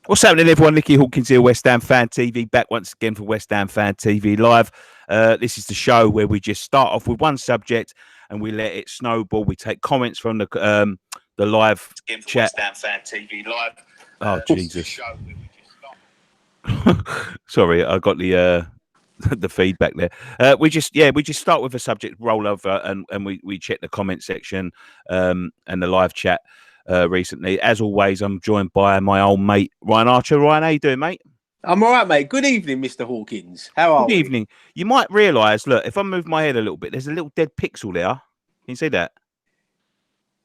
What's happening, everyone? Nicky Hawkins here, West Ham Fan TV, back once again for West Ham Fan TV Live. This is the show where we just start off with one subject and we let it snowball. We take comments from the live Again for chat. West Ham Fan TV Live. Oh, This is the Jesus. show where we just start. Sorry, I got the the feedback there. We just start with a subject roll over and we check the comment section and the live chat. Recently, as always, I'm joined by my old mate Ryan Archer. Ryan, how you doing, mate? I'm all right, mate. Good evening, Mr. Hawkins. How are Good we? evening. You might realise, look, if I move my head a little bit, there's a little dead pixel there. Can you see that?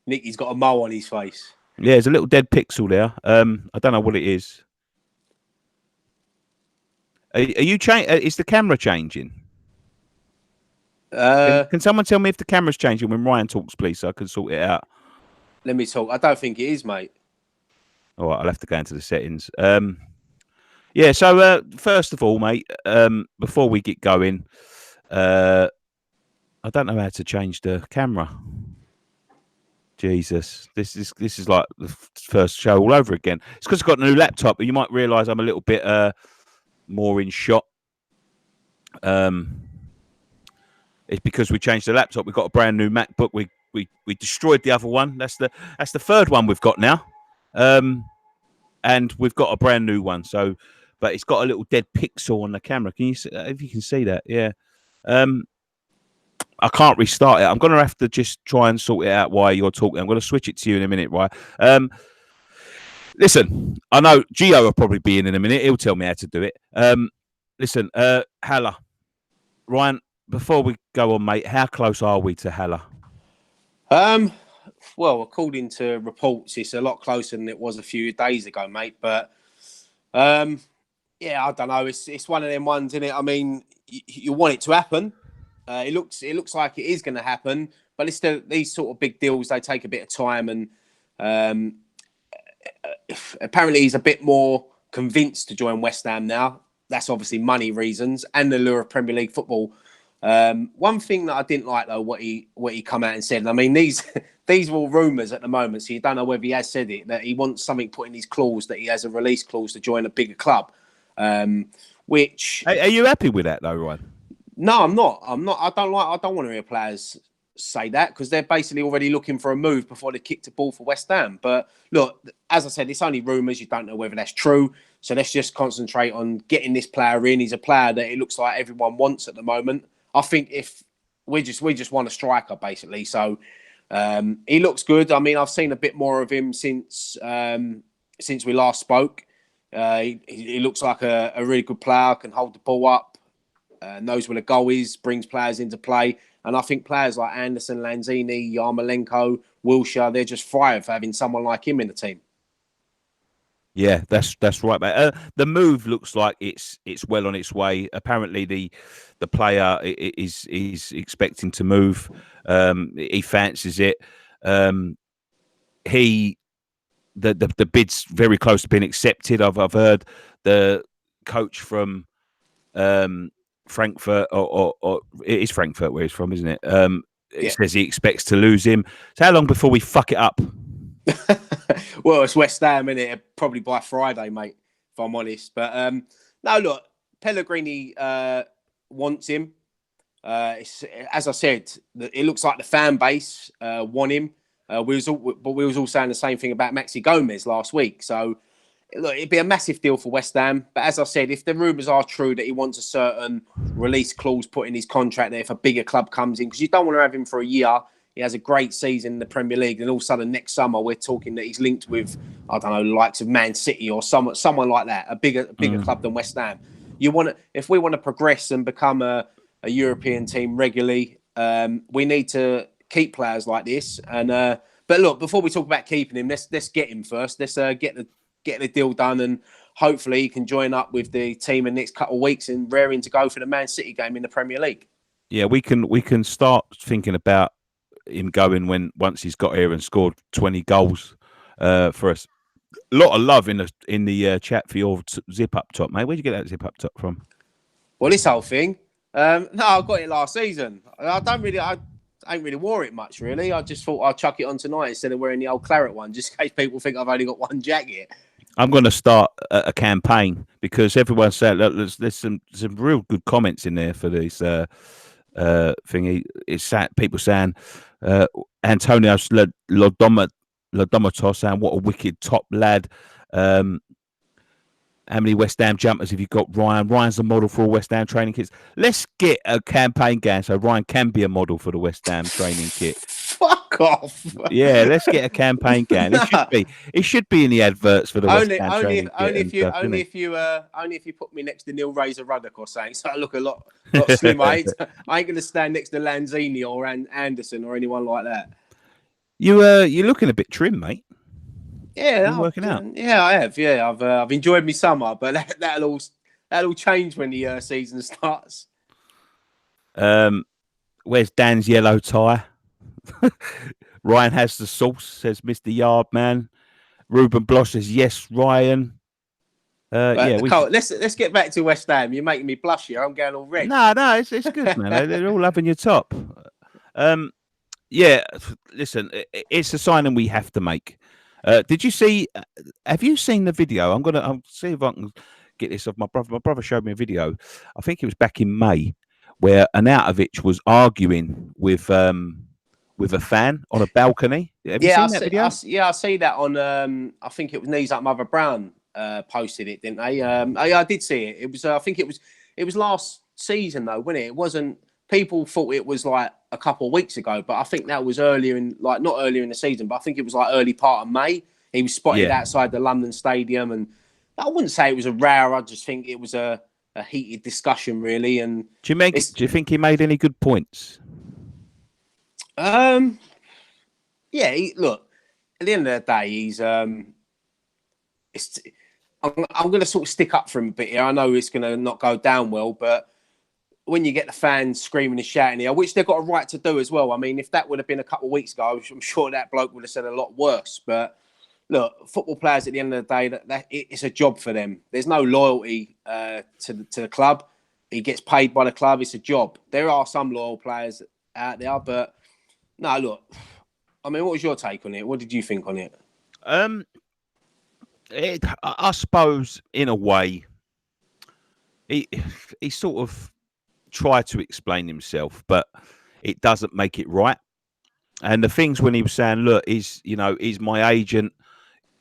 Nicky's got a mole on his face. Yeah, there's a little dead pixel there. I don't know what it is. Are you is the camera changing? Can someone tell me if the camera's changing when Ryan talks, please, so I can sort it out? Let me talk. I don't think it is, mate. All right, I'll have to go into the settings. Yeah, so first of all, mate, before we get going, I don't know how to change the camera. Jesus, this is like the first show all over again. It's because I've got a new laptop, but you might realise I'm a little bit more in shot. It's because we changed the laptop. We've got a brand new MacBook. We destroyed the other one. That's the third one we've got now, and we've got a brand new one. So, but it's got a little dead pixel on the camera. Can you see, if you can see that? Yeah. I can't restart it. I'm going to have to just try and sort it out while you're talking. I'm going to switch it to you in a minute, right? Listen, I know Gio will probably be in a minute. He'll tell me how to do it. Listen, Haller, Ryan. Before we go on, mate, how close are we to Haller? Well, according to reports, it's a lot closer than it was a few days ago, mate. But yeah, I don't know. It's one of them ones, isn't it? I mean, you want it to happen. It looks like it is going to happen, but it's still these sort of big deals. They take a bit of time, and apparently he's a bit more convinced to join West Ham now. That's obviously money reasons and the lure of Premier League football. One thing that I didn't like though, what he come out and said. I mean, these are all rumours at the moment, so you don't know whether he has said it, that he wants something put in his clause that he has a release clause to join a bigger club. Which are you happy with that though, Ryan? No, I'm not. I don't want to hear players say that because they're basically already looking for a move before they kick the ball for West Ham. But look, as I said, it's only rumours. You don't know whether that's true. So let's just concentrate on getting this player in. He's a player that it looks like everyone wants at the moment. I think if we just want a striker basically. So he looks good. I mean, I've seen a bit more of him since we last spoke. He looks like a really good player. Can hold the ball up. Knows where the goal is, brings players into play. And I think players like Anderson, Lanzini, Yarmolenko, Wilshere, they're just thrive for having someone like him in the team. Yeah, that's right, mate. The move looks like it's well on its way. Apparently, the player is expecting to move. He fancies it. The bid's very close to being accepted. I've heard the coach from Frankfurt, or it is Frankfurt where he's from, isn't it? He says he expects to lose him. So how long before we fuck it up? Well, it's West Ham, isn't it? Probably by Friday, mate, if I'm honest. But no, look, Pellegrini wants him. As I said, it looks like the fan base want him. We was all saying the same thing about Maxi Gomez last week. So look, it'd be a massive deal for West Ham. But as I said, if the rumours are true that he wants a certain release clause put in his contract, that if a bigger club comes in, because you don't want to have him for a year. He has a great season in the Premier League, and all of a sudden next summer we're talking that he's linked with, I don't know, the likes of Man City or someone like that, a bigger club than West Ham. If we want to progress and become a European team regularly, we need to keep players like this. And but look, before we talk about keeping him, let's get him first. Let's get the deal done, and hopefully he can join up with the team in the next couple of weeks and raring to go for the Man City game in the Premier League. Yeah, we can start thinking about him going once he's got here and scored 20 goals for us. A lot of love in the chat for your zip up top, mate. Where'd you get that zip up top from? Well, this whole thing, no, I got it last season. I ain't really wore it much, really. I just thought I'd chuck it on tonight instead of wearing the old claret one, just in case people think I've only got one jacket. I'm going to start a campaign because everyone's saying look, there's some real good comments in there for this thingy. It's people saying Antonio Lodomatos saying what a wicked top lad. How many West Ham jumpers have you got, Ryan? Ryan's the model for all West Ham training kits. Let's get a campaign going so Ryan can be a model for the West Ham training kit. Fuck off. Yeah, let's get a campaign going. It should be. It should be in the adverts for the West Ham training kit. Only if you put me next to Neil Razor Ruddock or something, so I look a lot slimmer. I ain't gonna stand next to Lanzini or Anderson or anyone like that. You're looking a bit trim, mate. Yeah, You're working out. Yeah, I have. Yeah, I've enjoyed my summer, but that'll all change when the season starts. Where's Dan's yellow tie? Ryan has the sauce, says Mr. Yardman. Ruben Bloss says yes, Ryan. Let's get back to West Ham. You're making me blush here. I'm going all red. No, it's good, man. They're all loving your top. Yeah, listen, it's a signing we have to make. Did you see? Have you seen the video? I'll see if I can get this off my brother. My brother showed me a video. I think it was back in May, where Arnautovic was arguing with a fan on a balcony. Have you seen that video? I see that on. I think it was Knees Up Mother Brown posted it, didn't they? I did see it. It was. I think it was last season though, wasn't it? It wasn't. People thought it was like a couple of weeks ago, but I think that was earlier in, like, not earlier in the season, but I think it was like early part of May. He was spotted outside the London Stadium, and I wouldn't say it was a row. I just think it was a heated discussion, really. And do you think he made any good points? Yeah. Look, at the end of the day, he's I'm going to sort of stick up for him a bit here. I know it's going to not go down well, but when you get the fans screaming and shouting here, which they've got a right to do as well. I mean, if that would have been a couple of weeks ago, I'm sure that bloke would have said a lot worse. But look, football players at the end of the day, that it's a job for them. There's no loyalty to the club. He gets paid by the club. It's a job. There are some loyal players out there, but no, look. I mean, what was your take on it? What did you think on it? I suppose, in a way, he sort of tried to explain himself, but it doesn't make it right. And the things when he was saying, look, he's my agent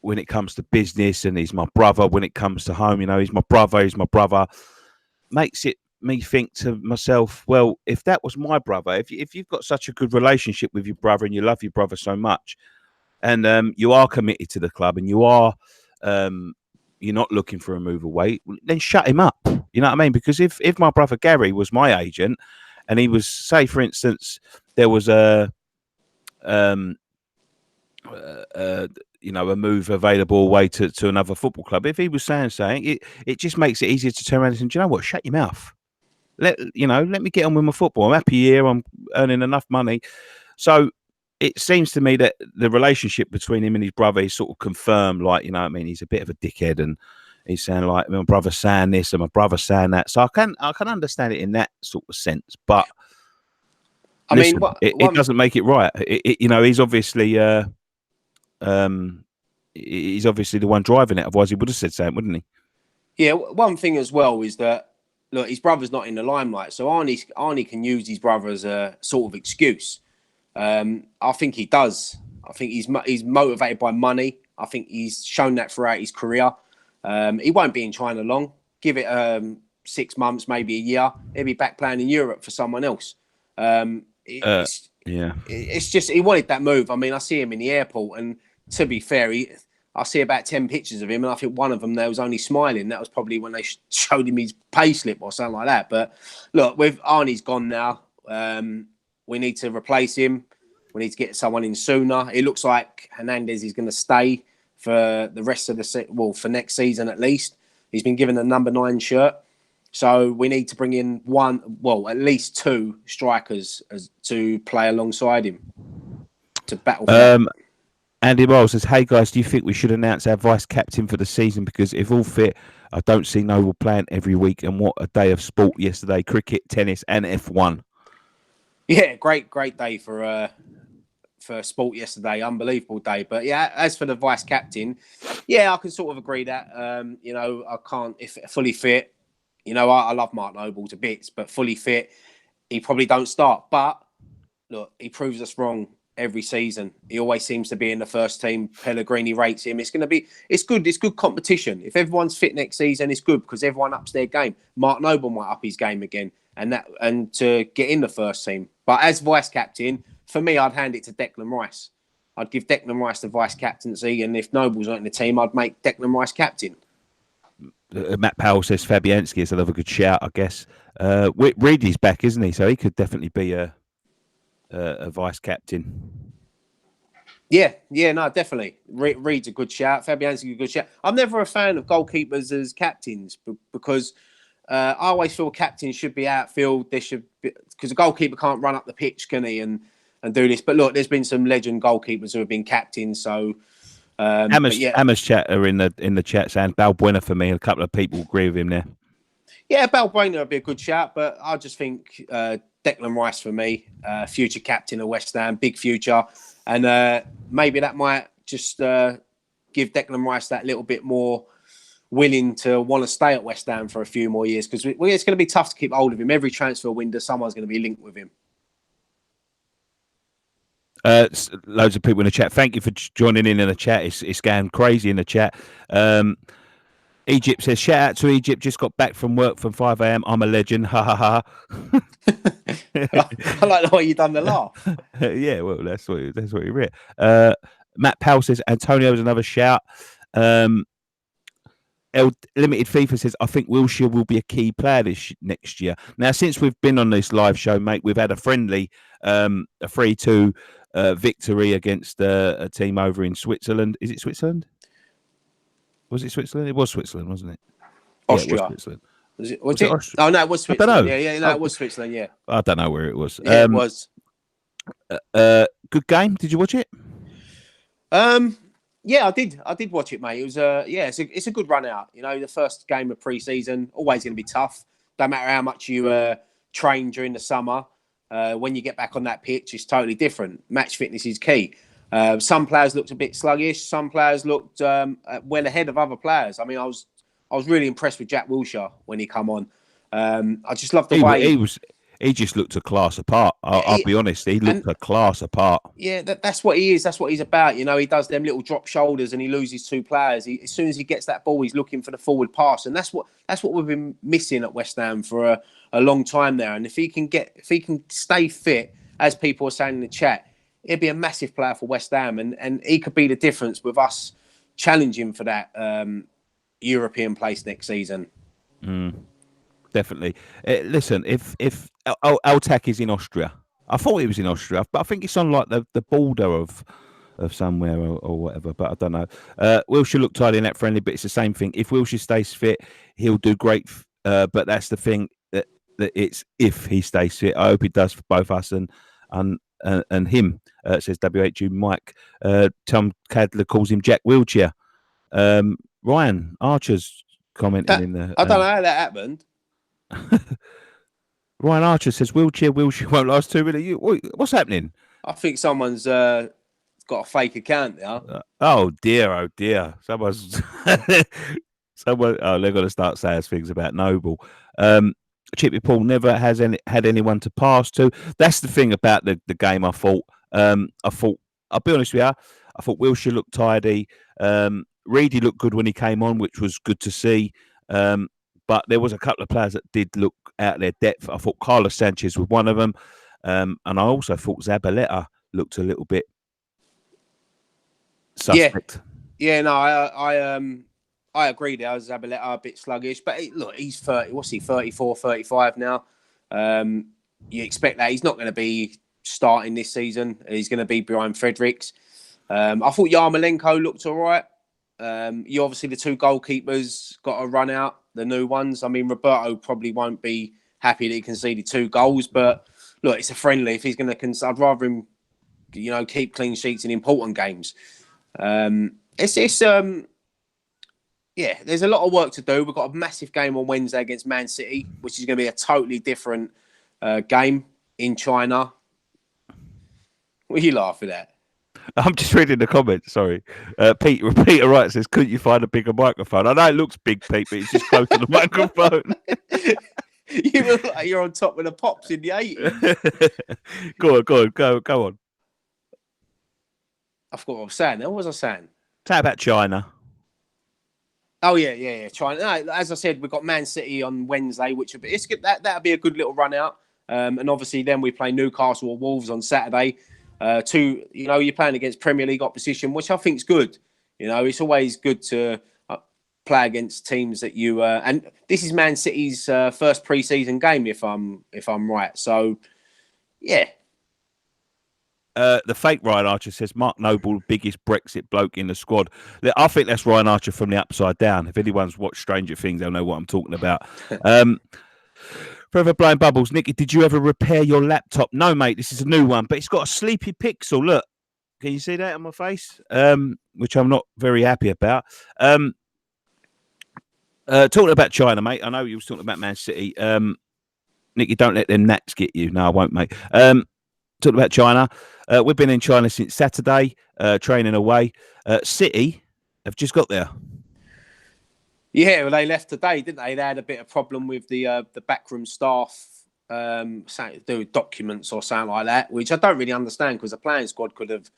when it comes to business, and he's my brother when it comes to home. He's my brother. Makes it me think to myself, well, if that was my brother, if you've got such a good relationship with your brother and you love your brother so much, and you are committed to the club, and you are you're not looking for a move away, then shut him up. You know what I mean? Because if my brother Gary was my agent, and he was, say, for instance, there was a move available away to another football club, if he was saying something, it just makes it easier to turn around and say, do you know what? Shut your mouth. Let me get on with my football. I'm happy here. I'm earning enough money. So it seems to me that the relationship between him and his brother is sort of confirmed. Like, you know what I mean? He's a bit of a dickhead, and he's saying, like, my brother's saying this and my brother's saying that. So I can understand it in that sort of sense. But it doesn't make it right. He's obviously he's obviously the one driving it. Otherwise, he would have said something, wouldn't he? Yeah. One thing as well is that, look, his brother's not in the limelight, so Arnie can use his brother as a sort of excuse. I think he does. I think he's motivated by money. I think he's shown that throughout his career. He won't be in China long. Give it 6 months, maybe a year. He'll be back playing in Europe for someone else. It's just he wanted that move. I mean, I see him in the airport, and to be fair, I see about 10 pictures of him, and I think one of them there was only smiling. That was probably when they showed him his pay slip or something like that. But look, with Arnie's gone now, we need to replace him. We need to get someone in sooner. It looks like Hernandez is going to stay for the rest of for next season at least. He's been given a number 9 shirt. So we need to bring in at least 2 strikers to play alongside him to battle for that. Andy Miles says, hey guys, do you think we should announce our vice captain for the season? Because if all fit, I don't see Noble playing every week. And what a day of sport yesterday. Cricket, tennis and F1. Yeah, great day for for sport yesterday. Unbelievable day. But yeah, as for the vice captain, yeah, I can sort of agree that. I can't, if fully fit, I love Mark Noble to bits, but fully fit, he probably don't start. But look, he proves us wrong every season. He always seems to be in the first team. Pellegrini rates him. It's good. It's good competition. If everyone's fit next season, it's good because everyone ups their game. Mark Noble might up his game again, and to get in the first team. But as vice captain, for me, I'd hand it to Declan Rice. I'd give Declan Rice the vice captaincy, and if Noble's not in the team, I'd make Declan Rice captain. Matt Powell says Fabianski is another good shout, I guess. Reedy's back, isn't he? So he could definitely be a vice captain. Yeah, no, definitely. Reed's a good shout. Fabianski's a good shout. I'm never a fan of goalkeepers as captains because I always feel captains should be outfield. There should be, because a goalkeeper can't run up the pitch, can he? And do this. But look, there's been some legend goalkeepers who have been captains. So Hammer's chat are in the chat saying Balbuena for me, and a couple of people agree with him there. Yeah, Balbuena would be a good shout, but I just think Declan Rice for me, future captain of West Ham, big future, and maybe that might just give Declan Rice that little bit more willing to want to stay at West Ham for a few more years because it's going to be tough to keep hold of him. Every transfer window, someone's going to be linked with him. Loads of people in the chat. Thank you for joining in the chat. It's going crazy in the chat. Egypt says, shout out to Egypt. Just got back from work from 5 a.m. I'm a legend. Ha ha ha. I like the way you done the laugh. Yeah, well, that's what you read. Matt Powell says Antonio's another shout. Limited FIFA says, I think Wilshere will be a key player next year. Now, since we've been on this live show, mate, we've had a friendly, a 3-2 victory against a team over in Switzerland. Is it Switzerland? Was it Switzerland? It was Switzerland, wasn't it? Austria. Yeah, it was Switzerland. Was it? Oh, no, it was Switzerland. I don't know. Yeah, it was Switzerland, yeah. I don't know where it was. Yeah, it was. Good game. Did you watch it? Yeah, I did watch it, mate. It was it's a good run out. The first game of pre-season, always going to be tough. Don't matter how much you train during the summer. When you get back on that pitch, it's totally different. Match fitness is key. Some players looked a bit sluggish. Some players looked well ahead of other players. I mean, I was really impressed with Jack Wilshere when he come on. I just love the way he just looked a class apart. I'll be honest. He looked a class apart. Yeah, that's what he is. That's what he's about. He does them little drop shoulders and he loses two players. As soon as he gets that ball, he's looking for the forward pass, and that's what we've been missing at West Ham for a long time there. And if he can stay fit, as people are saying in the chat, he'd be a massive player for West Ham, and he could be the difference with us challenging for that European place next season. Definitely. Listen, if Altak is in Austria, I thought he was in Austria, but I think it's on like the border of somewhere or whatever. But I don't know. Wilshere looked tidy in that friendly, but it's the same thing. If Wilshere stays fit, he'll do great. But that's the thing that it's if he stays fit. I hope he does for both us and him. Says WHU Mike. Tom Cadler calls him Jack Wilshere. Ryan Archer's commenting in the. I don't know how that happened. Ryan Archer says Wilshere won't last 2 minutes. What's happening? I think someone's got a fake account there. Oh dear. Someone. Oh, they're going to start saying things about Noble. Chippy Paul never had anyone to pass to. That's the thing about the game. I thought. I'll be honest with you. I thought Wilshere looked tidy. Reedy looked good when he came on, which was good to see. But there was a couple of players that did look out their depth. I thought Carlos Sanchez was one of them. And I also thought Zabaleta looked a little bit suspect. Yeah, no, I agree there. Zabaleta a bit sluggish. But look, he's 30. What's he, 34, 35 now? You expect that. He's not going to be starting this season. He's going to be behind Fredericks. I thought Yarmolenko looked all right. You obviously, the two goalkeepers got a run out. The new ones. I mean, Roberto probably won't be happy that he conceded 2 goals, but look, it's a friendly. If he's going to, I'd rather him, keep clean sheets in important games. There's a lot of work to do. We've got a massive game on Wednesday against Man City, which is going to be a totally different game in China. What are you laughing at? I'm just reading the comments. Sorry, Peter Wright says, "Couldn't you find a bigger microphone?" I know it looks big, Pete, but it's just close to the microphone. You look like you're on top of the Pops in the 80s. Go on. I forgot what I was saying. What was I saying? Talk about China. Oh yeah. China. No, as I said, we've got Man City on Wednesday, which would be it's good. That'll be a good little run out. And obviously, then we play Newcastle or Wolves on Saturday. You're playing against Premier League opposition, which I think is good. It's always good to play against teams that you. And this is Man City's first pre-season game, if I'm right. So, yeah. The fake Ryan Archer says Mark Noble, biggest Brexit bloke in the squad. I think that's Ryan Archer from the Upside Down. If anyone's watched Stranger Things, they'll know what I'm talking about. Forever blowing bubbles. Nicky, did you ever repair your laptop? No, mate. This is a new one, but it's got a sleepy pixel. Look, can you see that on my face? Which I'm not very happy about. Talking about China, mate. I know you was talking about Man City. Nicky, don't let them gnats get you. No, I won't, mate. Talking about China. We've been in China since Saturday, training away. City have just got there. Yeah, well, they left today, didn't they? They had a bit of problem with the backroom staff, something to do with documents or something like that, which I don't really understand because the playing squad could have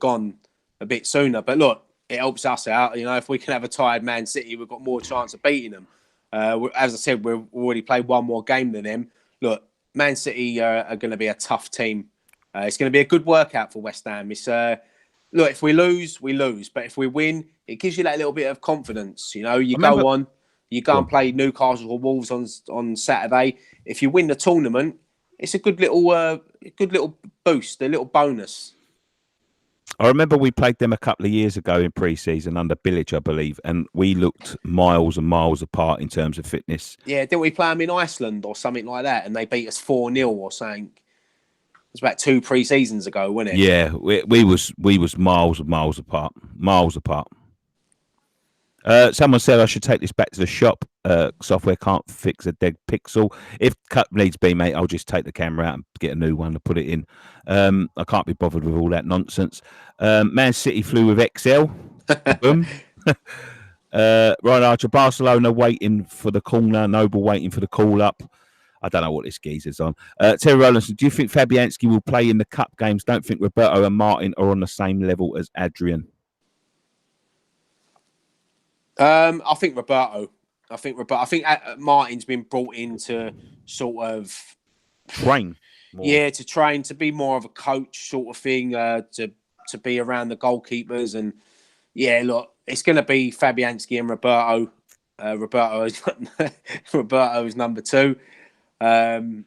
gone a bit sooner. But look, it helps us out. If we can have a tired Man City, we've got more chance of beating them. As I said, we've already played one more game than them. Look, Man City are going to be a tough team. It's going to be a good workout for West Ham. It's look, if we lose, we lose. But if we win, it gives you that little bit of confidence. You go and play Newcastle or Wolves on Saturday. If you win the tournament, it's a good little boost, a little bonus. I remember we played them a couple of years ago in pre-season under Bilic, I believe, and we looked miles and miles apart in terms of fitness. Yeah, didn't we play them in Iceland or something like that? And they beat us 4-0 or something. It was about 2 pre-seasons ago, wasn't it? Yeah, we was miles and miles apart. Miles apart. Someone said I should take this back to the shop. Software can't fix a dead pixel. If cut needs be, mate, I'll just take the camera out and get a new one to put it in. I can't be bothered with all that nonsense. Man City flew with XL. Boom. Ryan Archer, Barcelona waiting for the corner. Noble waiting for the call up. I don't know what this geezer's on. Terry Rowlandson, do you think Fabianski will play in the cup games? Don't think Roberto and Martin are on the same level as Adrian. I think Roberto. I think Martin's been brought in to sort of train. More. Yeah, to train, to be more of a coach sort of thing, to be around the goalkeepers. And yeah, look, it's going to be Fabianski and Roberto. Roberto is number 2. So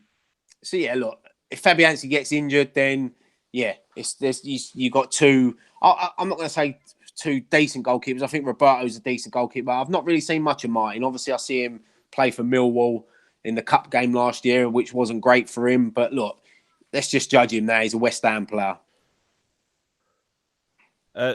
yeah, look, if Fabianski gets injured, then yeah, you got 2. I'm not going to say 2 decent goalkeepers. I think Roberto's a decent goalkeeper. I've not really seen much of Martin. Obviously, I see him play for Millwall in the cup game last year, which wasn't great for him. But look, let's just judge him now. He's a West Ham player.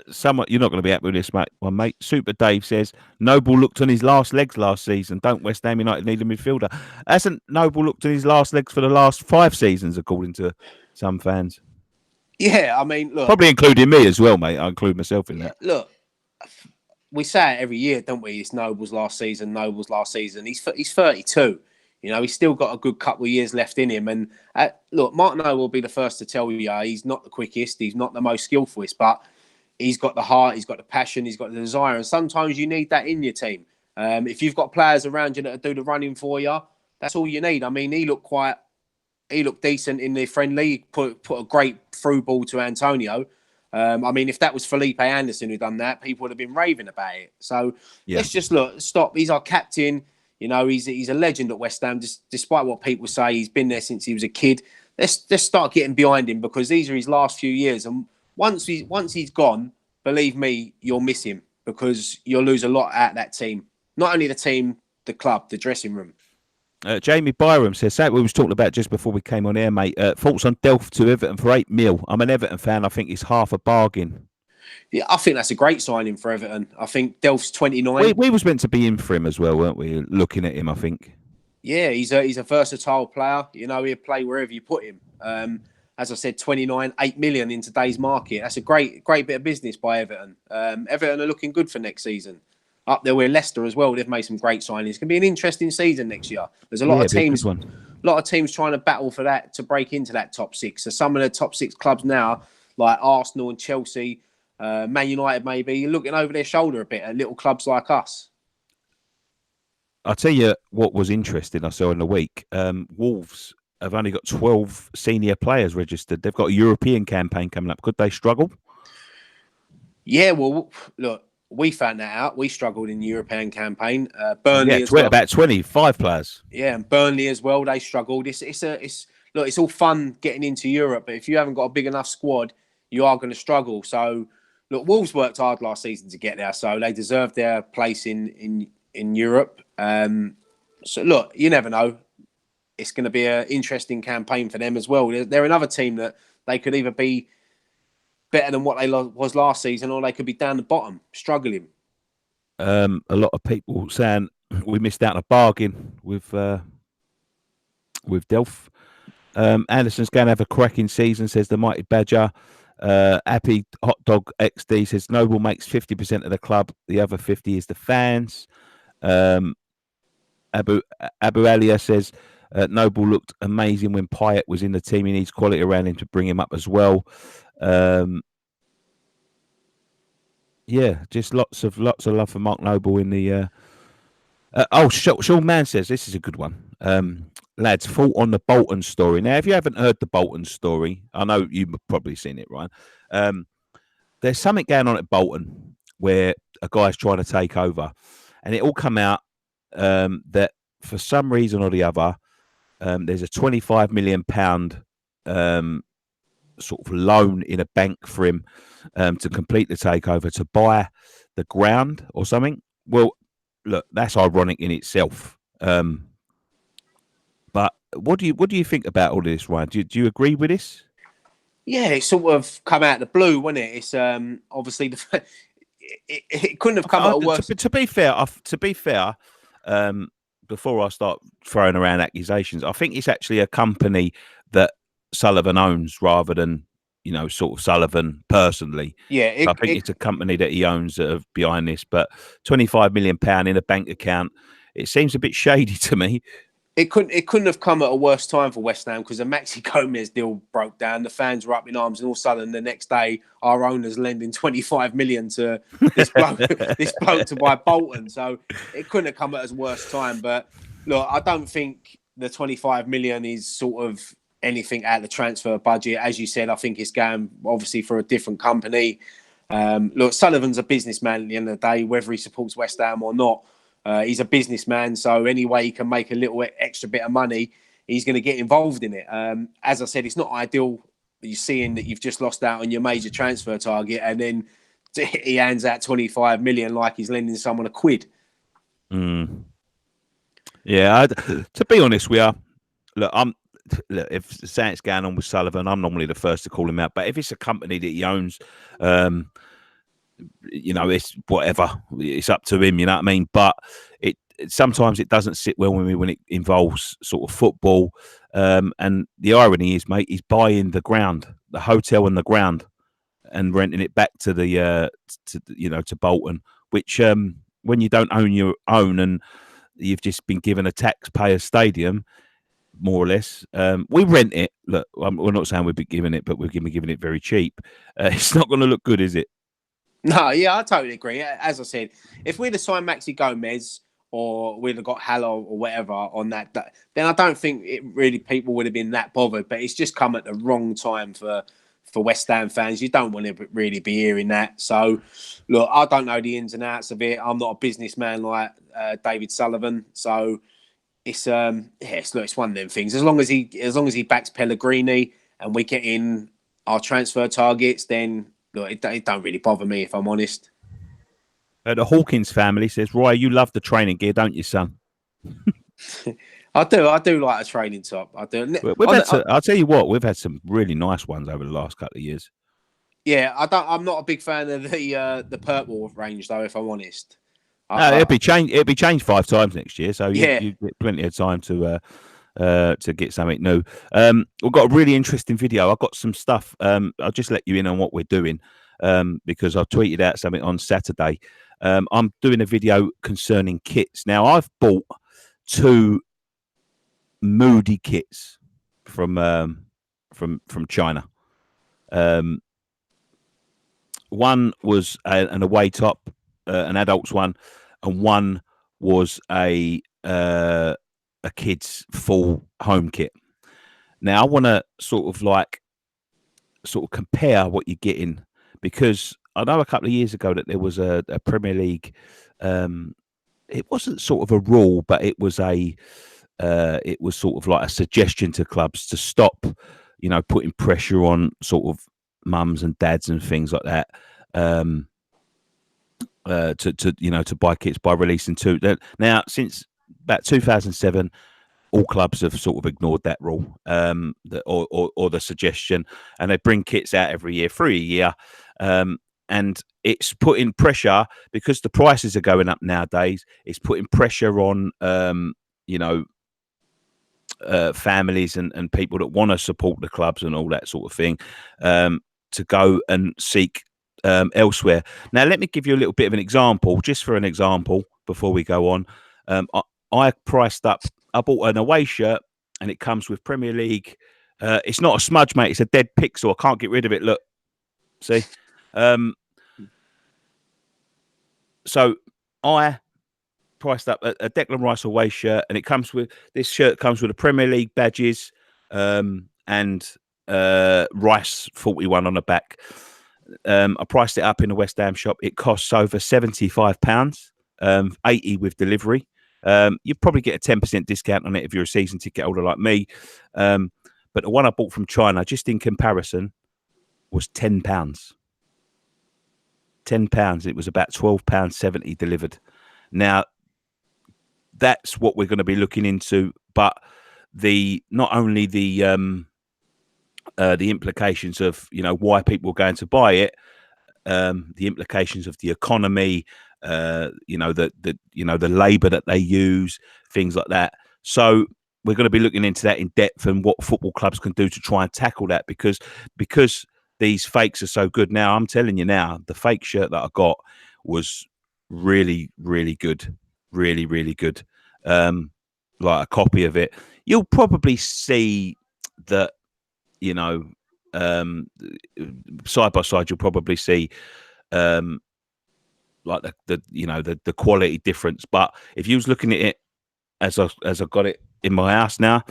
Somewhat, you're not going to be happy with this, mate. Super Dave says Noble looked on his last legs last season. Don't West Ham United need a midfielder? Hasn't Noble looked on his last legs for the last 5 seasons, according to some fans? Yeah, I mean, look, probably including me as well, mate. I include myself in that. Look, we say it every year, don't we? It's Noble's last season. He's 32. He's still got a good couple of years left in him. And look, Martin Noble will be the first to tell you, he's not the quickest, he's not the most skillfulest, but he's got the heart, he's got the passion, he's got the desire. And sometimes you need that in your team. If you've got players around you that do the running for you, that's all you need. I mean, he looked decent in the friendly. Put a great through ball to Antonio. I mean, if that was Felipe Anderson who done that, people would have been raving about it. So let's just stop. He's our captain. He's a legend at West Ham. Despite what people say, he's been there since he was a kid. Let's start getting behind him because these are his last few years. And once he's gone, believe me, you'll miss him because you'll lose a lot out of that team. Not only the team, the club, the dressing room. Jamie Byram says, something we was talking about just before we came on air, mate. Thoughts on Delph to Everton for $8 million. I'm an Everton fan. I think it's half a bargain. Yeah, I think that's a great signing for Everton. I think Delph's 29. We was meant to be in for him as well, weren't we? Looking at him, I think. Yeah, he's a versatile player. He'll play wherever you put him. As as I said, 8 million in today's market. That's a great bit of business by Everton. Everton are looking good for next season. Up there with Leicester as well. They've made some great signings. It's going to be an interesting season next year. There's a lot of teams, trying to battle for that, to break into that top six. So some of the top six clubs now, like Arsenal and Chelsea, Man United, maybe looking over their shoulder a bit at little clubs like us. I'll tell you what was interesting I saw in the week. Wolves have only got 12 senior players registered. They've got a European campaign coming up. Could they struggle? Yeah, well, look, we found that out. We struggled in the European campaign. Burnley as well. About 25 players. Yeah, and Burnley as well. They struggled. It's all fun getting into Europe, but if you haven't got a big enough squad, you are going to struggle. So, look, Wolves worked hard last season to get there, so they deserve their place in Europe. So, look, you never know. It's going to be an interesting campaign for them as well. They're another team that they could either be better than what they was last season, or they could be down the bottom, struggling. A lot of people saying we missed out on a bargain with Delph. Anderson's going to have a cracking season, says the Mighty Badger. Happy Hot Dog XD says Noble makes 50% of the club. The other 50 is the fans. Abu Alia says Noble looked amazing when Payet was in the team. He needs quality around him to bring him up as well. Yeah, just lots of love for Mark Noble in the. Sean Mann says this is a good one. Lads, thought on the Bolton story. Now, if you haven't heard the Bolton story, I know you've probably seen it, right? There's something going on at Bolton where a guy's trying to take over, and it all come out that for some reason or the other, there's a £25 million sort of loan in a bank for him to complete the takeover, to buy the ground or something. Well, look, that's ironic in itself. But what do you think about all of this, Ryan? Do you agree with this? Yeah, it sort of come out of the blue, wasn't it? It's obviously it couldn't have come at a worse. To be fair, before I start throwing around accusations, I think it's actually a company that Sullivan owns rather than, sort of Sullivan personally. Yeah, I think it's a company that he owns that are behind this. But £25 million in a bank account, it seems a bit shady to me. It couldn't have come at a worse time for West Ham, because the Maxi Gomez deal broke down. The fans were up in arms, and all of a sudden the next day our owner's lending 25 million to this bloke, to buy Bolton. So it couldn't have come at a worse time. But look, I don't think the 25 million is sort of anything out of the transfer budget. As you said, I think it's going obviously for a different company. Look, Sullivan's a businessman at the end of the day, whether he supports West Ham or not. He's a businessman, so any way he can make a little extra bit of money, he's going to get involved in it. As I said, it's not ideal you're seeing that you've just lost out on your major transfer target, and then he hands out 25 million like he's lending someone a quid. Yeah, to be honest, if something's going on with Sullivan, I'm normally the first to call him out. But if it's a company that he owns, it's whatever. It's up to him, you know what I mean? But sometimes it doesn't sit well with me when it involves sort of football. And the irony is, mate, he's buying the ground, the hotel and the ground, and renting it back to to Bolton, which when you don't own your own and you've just been given a taxpayer stadium, more or less. We rent it. Look, we're not saying we've been giving it, but we're giving it very cheap. It's not going to look good, is it? No, yeah, I totally agree. As I said, if we'd have signed Maxi Gomez or we'd have got Hallow or whatever on that, then I don't think people would have been that bothered. But it's just come at the wrong time for West Ham fans. You don't want to really be hearing that. So, look, I don't know the ins and outs of it. I'm not a businessman like David Sullivan. So it's it's one of them things. As long as he backs Pellegrini and we get in our transfer targets, then look, it don't really bother me, if I'm honest. The Hawkins family says, Roy, you love the training gear, don't you, son? I do like a training top. I do. I'll tell you what, we've had some really nice ones over the last couple of years. Yeah, I'm not a big fan of the purple range, though, if I'm honest. It'll be changed 5 times next year, so you get plenty of time to to get something new. We've got a really interesting video. I've got some stuff. I'll just let you in on what we're doing because I tweeted out something on Saturday. I'm doing a video concerning kits. Now, I've bought 2 Moody kits from China. One was an away top, an adult's one, and one was a kid's full home kit. Now I want to sort of compare what you're getting, because I know a couple of years ago that there was a Premier League. It wasn't sort of a rule, but it was sort of like a suggestion to clubs to stop, putting pressure on sort of mums and dads and things like that. To buy kits by releasing 2. Now, since about 2007, all clubs have sort of ignored that rule, or the suggestion, and they bring kits out every year for a year, and it's putting pressure, because the prices are going up nowadays. It's putting pressure on families and people that want to support the clubs and all that sort of thing, to go and seek elsewhere. Now, let me give you a little bit of an example, just for an example, before we go on. I priced up. I bought an away shirt, and it comes with Premier League. It's not a smudge, mate. It's a dead pixel. I can't get rid of it. Look, see. So I priced up a Declan Rice away shirt, and this shirt comes with the Premier League badges, and Rice 41 on the back. I priced it up in the West Ham shop. It costs over £75, 80 with delivery. You'd probably get a 10% discount on it if you're a season ticket holder like me. But the one I bought from China, just in comparison, was £10. £10. It was about £12.70 delivered. Now, that's what we're going to be looking into. But not only the implications of why people are going to buy it, the implications of the economy, the labour that they use, things like that. So we're going to be looking into that in depth, and what football clubs can do to try and tackle that, because these fakes are so good. Now, I'm telling you now, the fake shirt that I got was really, really good. Really, really good. Like a copy of it. You'll probably see that, side by side, you'll probably see like the quality difference. But if you was looking at it as I got it in my house now,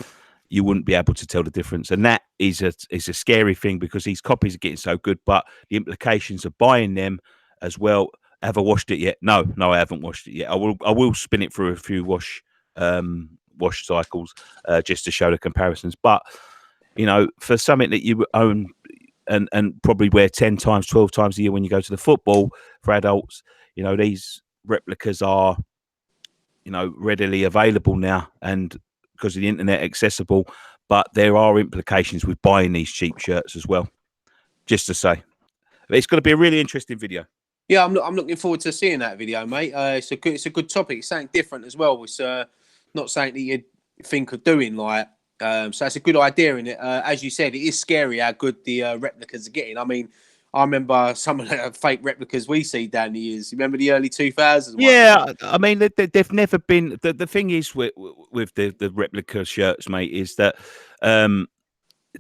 you wouldn't be able to tell the difference. And that is a scary thing, because these copies are getting so good, but the implications of buying them as well. Have I washed it yet? No, I haven't washed it yet. I will spin it through a few wash cycles, just to show the comparisons. But for something that you own and probably wear 10 times, 12 times a year when you go to the football for adults, these replicas are readily available now, and because of the internet, accessible. But there are implications with buying these cheap shirts as well, just to say. It's going to be a really interesting video. Yeah, I'm looking forward to seeing that video, mate. It's a good topic. It's something different as well. It's not something that you'd think of doing, like. So that's a good idea in it. As you said, it is scary how good the replicas are getting. I mean, I remember some of the fake replicas we see down the years. You remember the early 2000s? Yeah, I mean, they've never been. The thing is with the replica shirts, mate, is that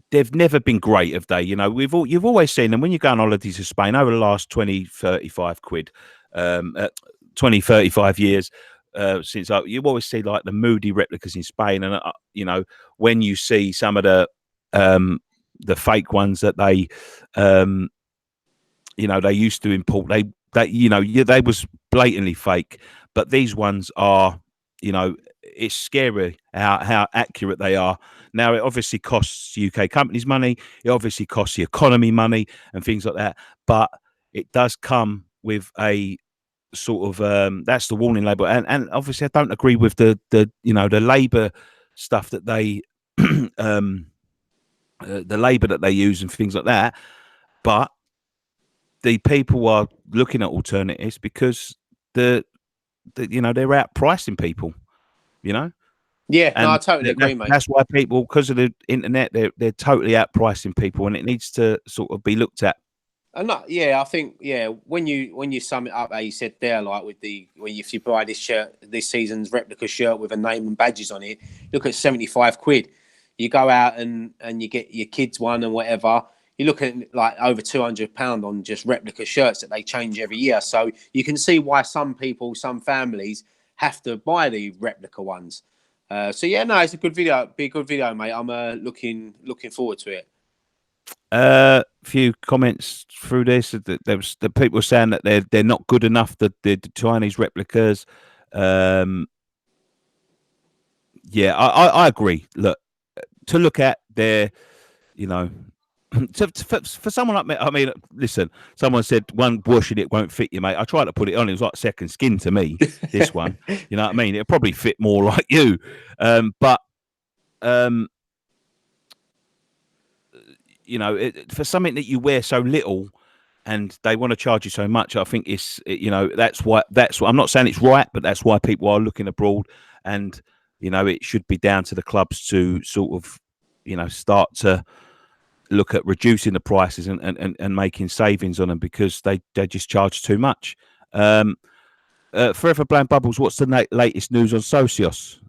they've never been great, have they? You've always seen them when you go on holidays to Spain over the last 20, 35 quid, 20, 35 years. Since you always see like the Moody replicas in Spain, and when you see some of the fake ones that they they used to import, they was blatantly fake, but these ones are, it's scary how accurate they are. Now, it obviously costs UK companies money, it obviously costs the economy money and things like that, but it does come with a sort of that's the warning label, and obviously I don't agree with the labor stuff that they the labor that they use and things like that, but the people are looking at alternatives because they're outpricing people. Yeah, no, I And totally agree, mate. that's why people, because of the internet, they're totally outpricing people, and it needs to sort of be looked at. And yeah, I think when you sum it up, how you said there, like with if you buy this shirt, this season's replica shirt with a name and badges on it, look at 75 quid. You go out and you get your kids one and whatever. You look at like over £200 on just replica shirts that they change every year. So you can see why some people, some families have to buy the replica ones. So yeah, no, it's a good video. Be a good video, mate. I'm looking forward to it. Few comments through this. There was the people saying that they're not good enough. The Chinese replicas. Yeah, I agree. Look, to look at their, you know, for someone like me. I mean, listen. Someone said one wash and it won't fit you, mate. I tried to put it on. It was like second skin to me. This one, you know what I mean? It'll probably fit more like you, but. You know, for something that you wear so little, and they want to charge you so much, I think that's why. I'm not saying it's right, but that's why people are looking abroad, and it should be down to the clubs to sort of, start to look at reducing the prices and making savings on them, because they just charge too much. Forever Blown Bubbles, what's the latest news on Socios?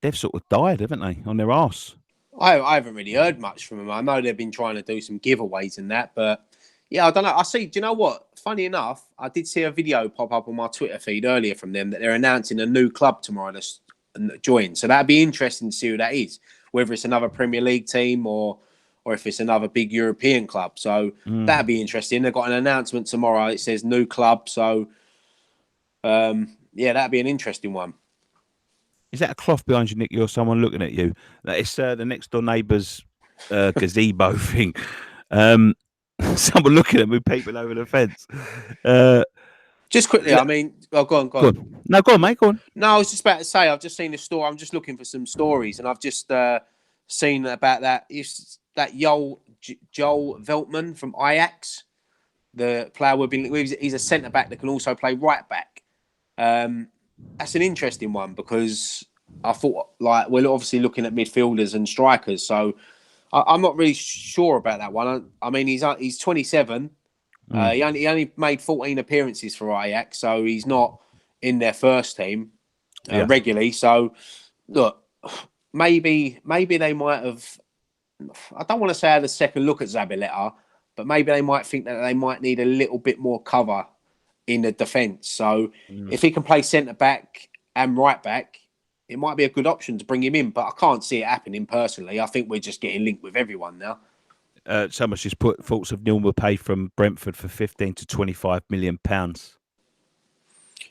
They've sort of died, haven't they, on their arse? I haven't really heard much from them. I know they've been trying to do some giveaways and that, but yeah, I don't know. Do you know what? Funny enough, I did see a video pop up on my Twitter feed earlier from them that they're announcing a new club tomorrow to join. So that'd be interesting to see who that is, whether it's another Premier League team or if it's another big European club. So that'd be interesting. They've got an announcement tomorrow. It says new club. So yeah, that'd be an interesting one. Is that a cloth behind you, Nicky, or someone looking at you? It's the next door neighbour's gazebo thing. Someone looking at me, peeping over the fence. Just quickly, I mean, go on. No, go on, mate. Go on. No, I was just about to say, I've just seen a story. I'm just looking for some stories, and I've just seen about that. It's that Joel Veltman from Ajax, the player we've been with. He's a centre back that can also play right back. That's an interesting one, because I thought, like, we're obviously looking at midfielders and strikers, so I'm not really sure about that one. I mean, he's 27. He only made 14 appearances for Ajax, so he's not in their first team regularly. So, look, maybe they might have. I don't want to say had a second look at Zabaleta, but maybe they might think that they might need a little bit more cover in the defence. So if he can play centre back and right back, it might be a good option to bring him in. But I can't see it happening personally. I think we're just getting linked with everyone now. Someone's just put thoughts of Neil Mopay from Brentford for 15 to 25 million pounds.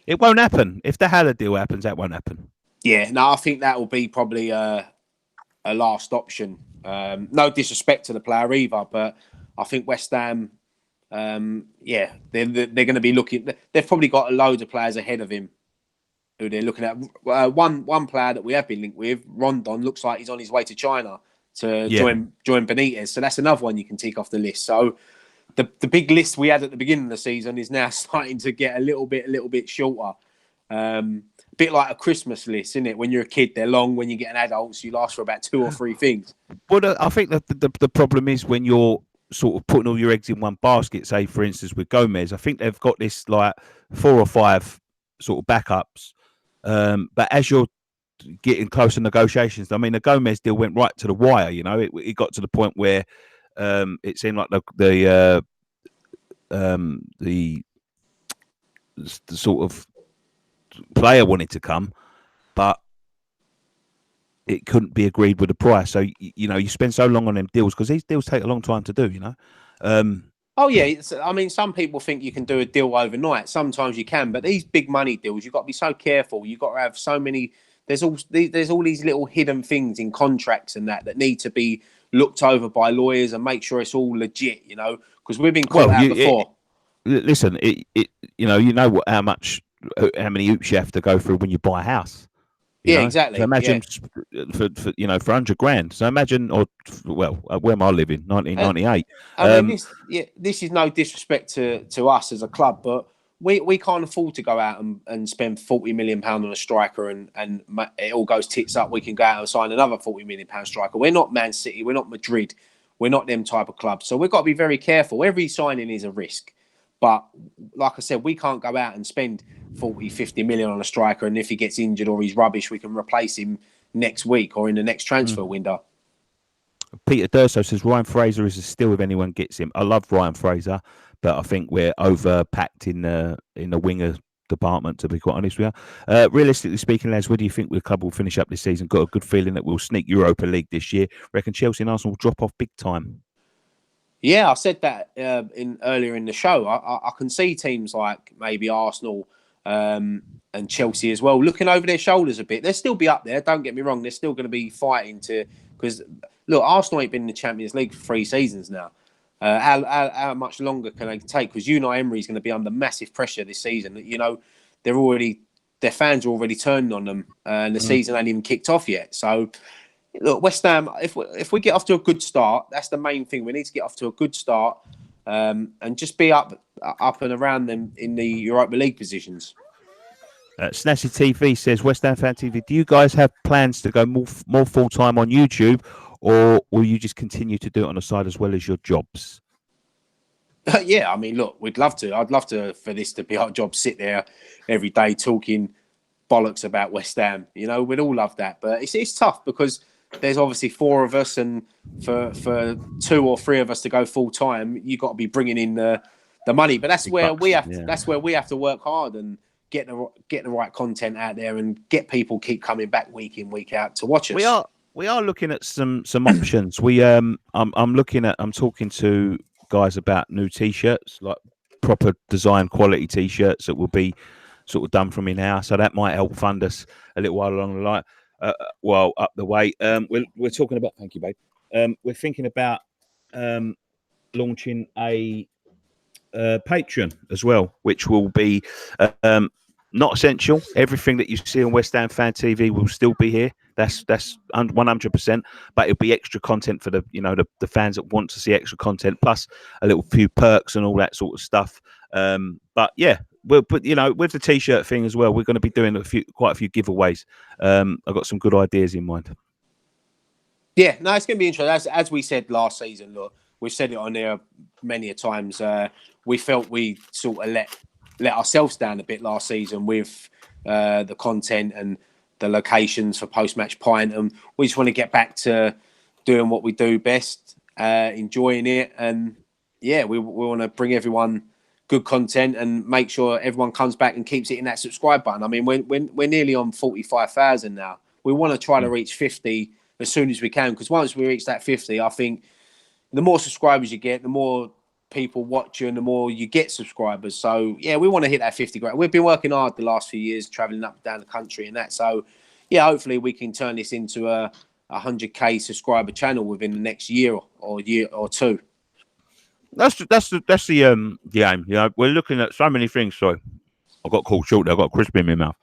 It won't happen. If the Haller deal happens, that won't happen. Yeah, no, I think that will be probably a last option. No disrespect to the player either, but I think West Ham. They're going to be looking. They've probably got a load of players ahead of him who they're looking at. One player that we have been linked with, Rondon, looks like he's on his way to China to join Benitez. So that's another one you can tick off the list. So the big list we had at the beginning of the season is now starting to get a little bit shorter. A bit like a Christmas list, isn't it? When you're a kid, they're long. When you get an adult, you last for about 2 or 3 things. Well, I think that the problem is when you're sort of putting all your eggs in one basket, say for instance with Gomez, I think they've got this like 4 or 5 sort of backups, but as you're getting closer negotiations, I mean the Gomez deal went right to the wire. It got to the point where it seemed like the sort of player wanted to come, but it couldn't be agreed with the price. So, you spend so long on them deals, because these deals take a long time to do, Oh, yeah. I mean, some people think you can do a deal overnight. Sometimes you can, but these big money deals, you've got to be so careful. You've got to have so many. There's all these little hidden ththings in contracts and that need to be looked over by lawyers and make sure it's all legit, because we've been caught out before. Listen, how many hoops you have to go through when you buy a house. Exactly. So imagine for 100 grand. So imagine, where am I living? 1998. This is no disrespect to us as a club, but we can't afford to go out and spend £40 million on a striker and it all goes tits up. We can go out and sign another £40 million striker. We're not Man City. We're not Madrid. We're not them type of clubs. So we've got to be very careful. Every signing is a risk. But like I said, we can't go out and spend 40, 50 million on a striker. And if he gets injured or he's rubbish, we can replace him next week or in the next transfer window. Peter Durso says Ryan Fraser is a steal if anyone gets him. I love Ryan Fraser, but I think we're overpacked in the winger department, to be quite honest with you. Realistically speaking, lads, where do you think the club will finish up this season? Got a good feeling that we'll sneak Europa League this year. Reckon Chelsea and Arsenal will drop off big time. Yeah, I said that earlier in the show. I can see teams like maybe Arsenal and Chelsea as well looking over their shoulders a bit. They'll still be up there. Don't get me wrong. They're still going to be fighting because look, Arsenal ain't been in the Champions League for 3 seasons now. How much longer can they take? Because Unai Emery is going to be under massive pressure this season. You know, their fans are already turning on them, and the season ain't even kicked off yet. So, look, West Ham, if we get off to a good start, that's the main thing. We need to get off to a good start and just be up and around them in the Europa League positions. Snazzy TV says, West Ham Fan TV, do you guys have plans to go more full-time on YouTube, or will you just continue to do it on the side as well as your jobs? Yeah, I mean, look, we'd love to. I'd love for this to be our job, sit there every day talking bollocks about West Ham. You know, we'd all love that. But it's tough because there's obviously 4 of us, and for 2 or 3 of us to go full-time, you've got to be bringing in the money. But that's where we have to work hard and get the right content out there and get people keep coming back week in, week out to watch us. We are looking at some options. I'm talking to guys about new T-shirts, like proper design quality T-shirts that will be sort of done from in-house. So that might help fund us a little while along the line, up the way. We're talking about, thank you, babe. We're thinking about launching a Patreon as well, which will be not essential. Everything that you see on West Ham Fan TV will still be here. That's 100%. But it'll be extra content for the fans that want to see extra content, plus a little few perks and all that sort of stuff. But yeah, with the T-shirt thing as well, we're going to be doing quite a few giveaways. I've got some good ideas in mind. Yeah, no, it's going to be interesting. As we said last season, look, we've said it on there many a times. We felt we sort of let ourselves down a bit last season with the content and the locations for post-match pint, and we just want to get back to doing what we do best, enjoying it, and yeah, we want to bring everyone good content and make sure everyone comes back and keeps hitting that subscribe button. I mean, we're nearly on 45,000 now. We want to try to reach 50 as soon as we can, because once we reach that 50, I think the more subscribers you get, the more people watch you and the more you get subscribers. So yeah, we want to hit that 50 grand. We've been working hard the last few years, traveling up and down the country and that. So yeah, hopefully we can turn this into a 100k subscriber channel within the next year or 2. That's the aim. You know, we're looking at so many things. Sorry, I got called short there. I got a crisp in my mouth.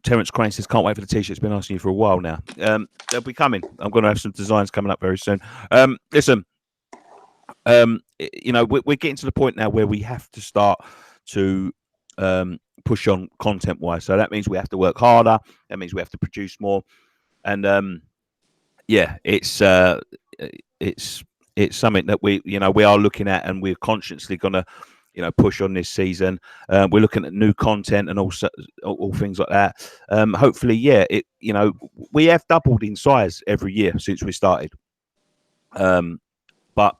Terence Crane says, can't wait for the T-shirts. Been asking you for a while now. They'll be coming. I'm going to have some designs coming up very soon. Listen, we're getting to the point now where we have to start to push on content-wise. So that means we have to work harder. That means we have to produce more. And it's something that we are looking at, and we're consciously going to push on this season. We're looking at new content and also all things like that. Hopefully, we have doubled in size every year since we started. But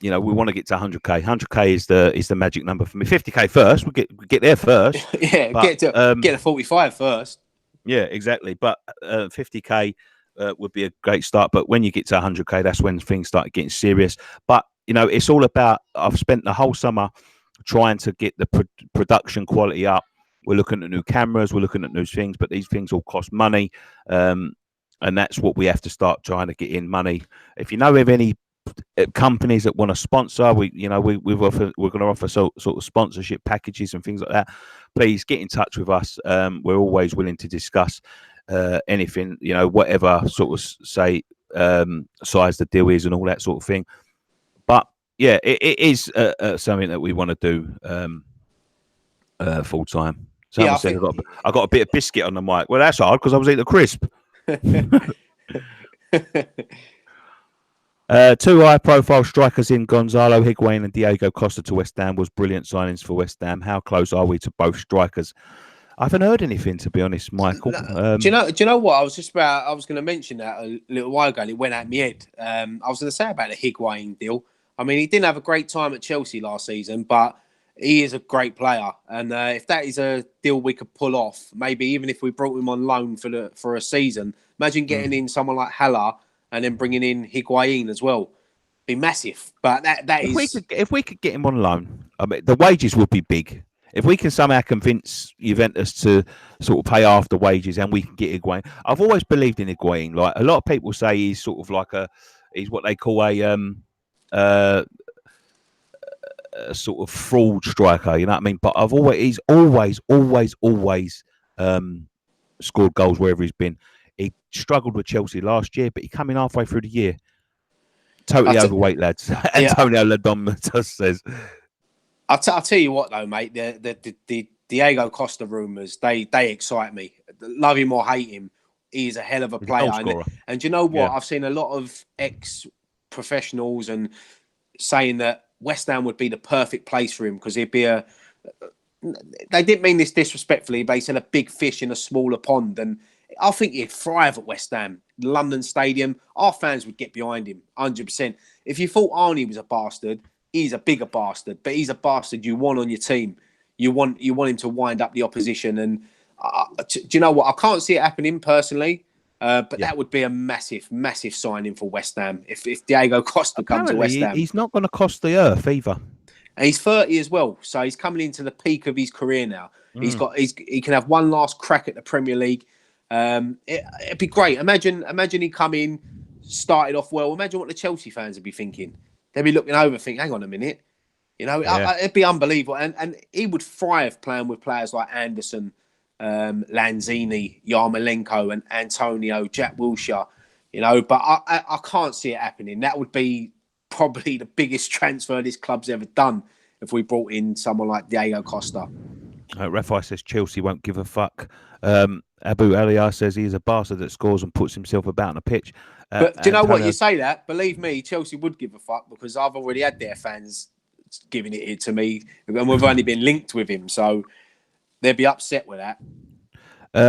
we want to get to 100k. 100k is the magic number for me. 50k first. We get there first. Yeah, but, get to 45 first. Yeah, exactly. But 50k would be a great start. But when you get to 100k, that's when things start getting serious. But it's all about, I've spent the whole summer trying to get the production quality up. We're looking at new cameras, we're looking at new things, but these things all cost money. And that's what we have to start trying to get in money. If you know of any companies that want to sponsor, we're going to offer sort of sponsorship packages and things like that. Please get in touch with us. We're always willing to discuss anything, whatever sort of size the deal is and all that sort of thing. it is something that we want to do full time. Yeah, Someone said I got a bit of biscuit on the mic. Well, that's hard because I was eating a crisp. Two high-profile strikers in Gonzalo Higuain and Diego Costa to West Ham was brilliant signings for West Ham. How close are we to both strikers? I haven't heard anything, to be honest, Michael. Do you know what? I was going to mention that a little while ago, and it went out my head. I was going to say about the Higuain deal. I mean, he didn't have a great time at Chelsea last season, but he is a great player. And if that is a deal we could pull off, maybe even if we brought him on loan for a season, imagine getting in someone like Haller and then bringing in Higuain as well. Be massive. But if we could get him on loan, I mean, the wages would be big. If we can somehow convince Juventus to sort of pay half the wages and we can get Higuain, I've always believed in Higuain. Like a lot of people say, he's sort of like he's what they call a sort of fraud striker. You know what I mean? But he's always scored goals wherever he's been. He struggled with Chelsea last year, but he came in halfway through the year. Totally overweight, lads. Antonio Ladon says. I'll tell you what, though, mate. The Diego Costa rumours, they excite me. Love him or hate him, he's a hell of a player. And you know what? Yeah. I've seen a lot of ex-professionals and saying that West Ham would be the perfect place for him because he'd be they didn't mean this disrespectfully, but he said a big fish in a smaller pond. And I think he'd thrive at West Ham. London Stadium, our fans would get behind him, 100%. If you thought Arnie was a bastard, he's a bigger bastard, but he's a bastard you want on your team. You want him to wind up the opposition. And do you know what? I can't see it happening personally, but that would be a massive, massive signing for West Ham if Diego Costa comes to West Ham. He's not going to cost the earth either. And he's 30 as well, so he's coming into the peak of his career now. He can have one last crack at the Premier League. It'd be great. Imagine he come in, started off well. Imagine what the Chelsea fans would be thinking. They'd be looking over, think, hang on a minute. You know, it'd be unbelievable. And he would thrive playing with players like Anderson, Lanzini, Yarmolenko, and Antonio, Jack Wilshere. You know, but I can't see it happening. That would be probably the biggest transfer this club's ever done if we brought in someone like Diego Costa. Rafi says Chelsea won't give a fuck. Abu Aliyah says he is a bastard that scores and puts himself about on a pitch. But do you know what? You say that, believe me, Chelsea would give a fuck because I've already had their fans giving it to me and we've only been linked with him. So they'd be upset with that.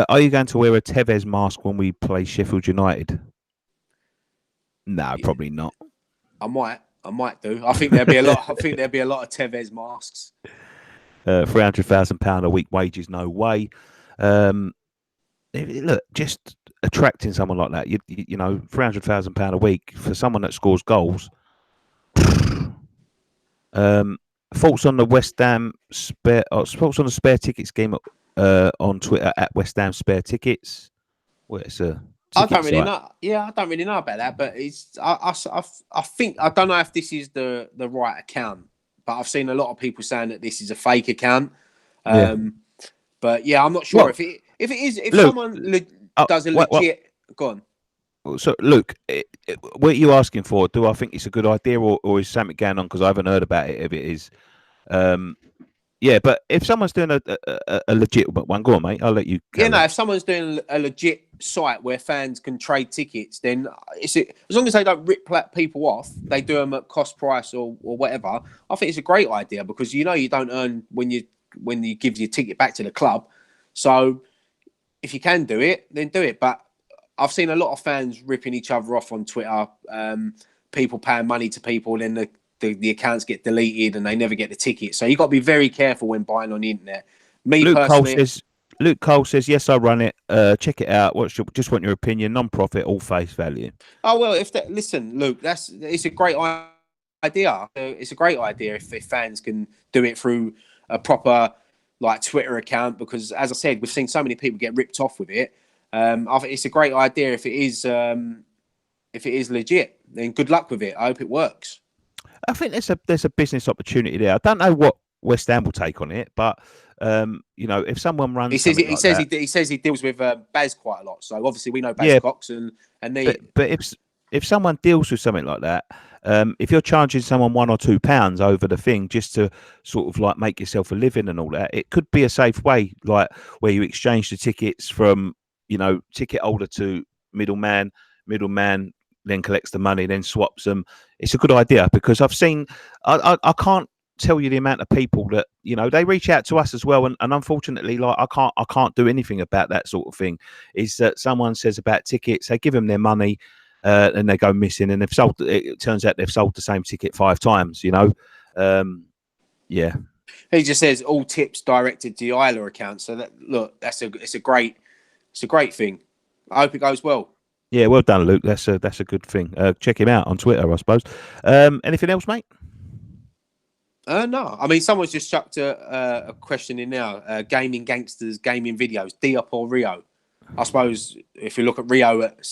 Are you going to wear a Tevez mask when we play Sheffield United? No, probably not. I might do. I think there'd be a lot. I think there'd be a lot of Tevez masks. £300,000 a week wages, no way. Look, just attracting someone like that, you know, £300,000 a week for someone that scores goals. Thoughts on the West Ham thoughts on the spare ticket scheme on Twitter at West Ham Spare Tickets. Well, it's a I don't really know. Yeah, I don't really know about that, but it's. I think I don't know if this is the right account, but I've seen a lot of people saying that this is a fake account. But yeah, I'm not sure if it is. If Luke, someone does a legit, go on. So, Luke, what are you asking for? Do I think it's a good idea, or is something going on? Because I haven't heard about it. If it is, yeah. But if someone's doing a legitimate one, go on, mate. I'll let you. If someone's doing a legit site where fans can trade tickets, then as long as they don't rip people off, they do them at cost price or whatever. I think it's a great idea because you don't earn when you give your ticket back to the club. So if you can do it, then do it. But I've seen a lot of fans ripping each other off on Twitter. People paying money to people, then the accounts get deleted and they never get the ticket. So you've got to be very careful when buying on the internet. Luke Cole says, yes, I run it. Check it out. Just want your opinion. Non-profit, all face value. Oh, well, listen, Luke, it's a great idea. It's a great idea if fans can do it through a proper Twitter account because, as I said, we've seen so many people get ripped off with it. I think it's a great idea if it is legit. Then good luck with it. I hope it works. I think there's a business opportunity there. I don't know what West Ham will take on it, but if someone runs, he says he deals with Baz quite a lot. So obviously we know Baz Cox and they. But if someone deals with something like that, if you're charging someone £1 or £2 over the thing just to sort of like make yourself a living and all that, it could be a safe way, like where you exchange the tickets from, ticket holder to middleman, middleman then collects the money, then swaps them. It's a good idea because I've seen, I can't tell you the amount of people that they reach out to us as well, and unfortunately, like I can't do anything about that sort of thing. Is that someone says about tickets, they give them their money, and they go missing, and it turns out they've sold the same ticket 5 times. Yeah. He just says all tips directed to the Isla account. So it's a great thing. I hope it goes well. Yeah, well done, Luke. That's a good thing. Check him out on Twitter, I suppose. Anything else, mate? No. I mean, someone's just chucked a question in now. Gaming gangsters, gaming videos, Diop or Rio? I suppose if you look at Rio at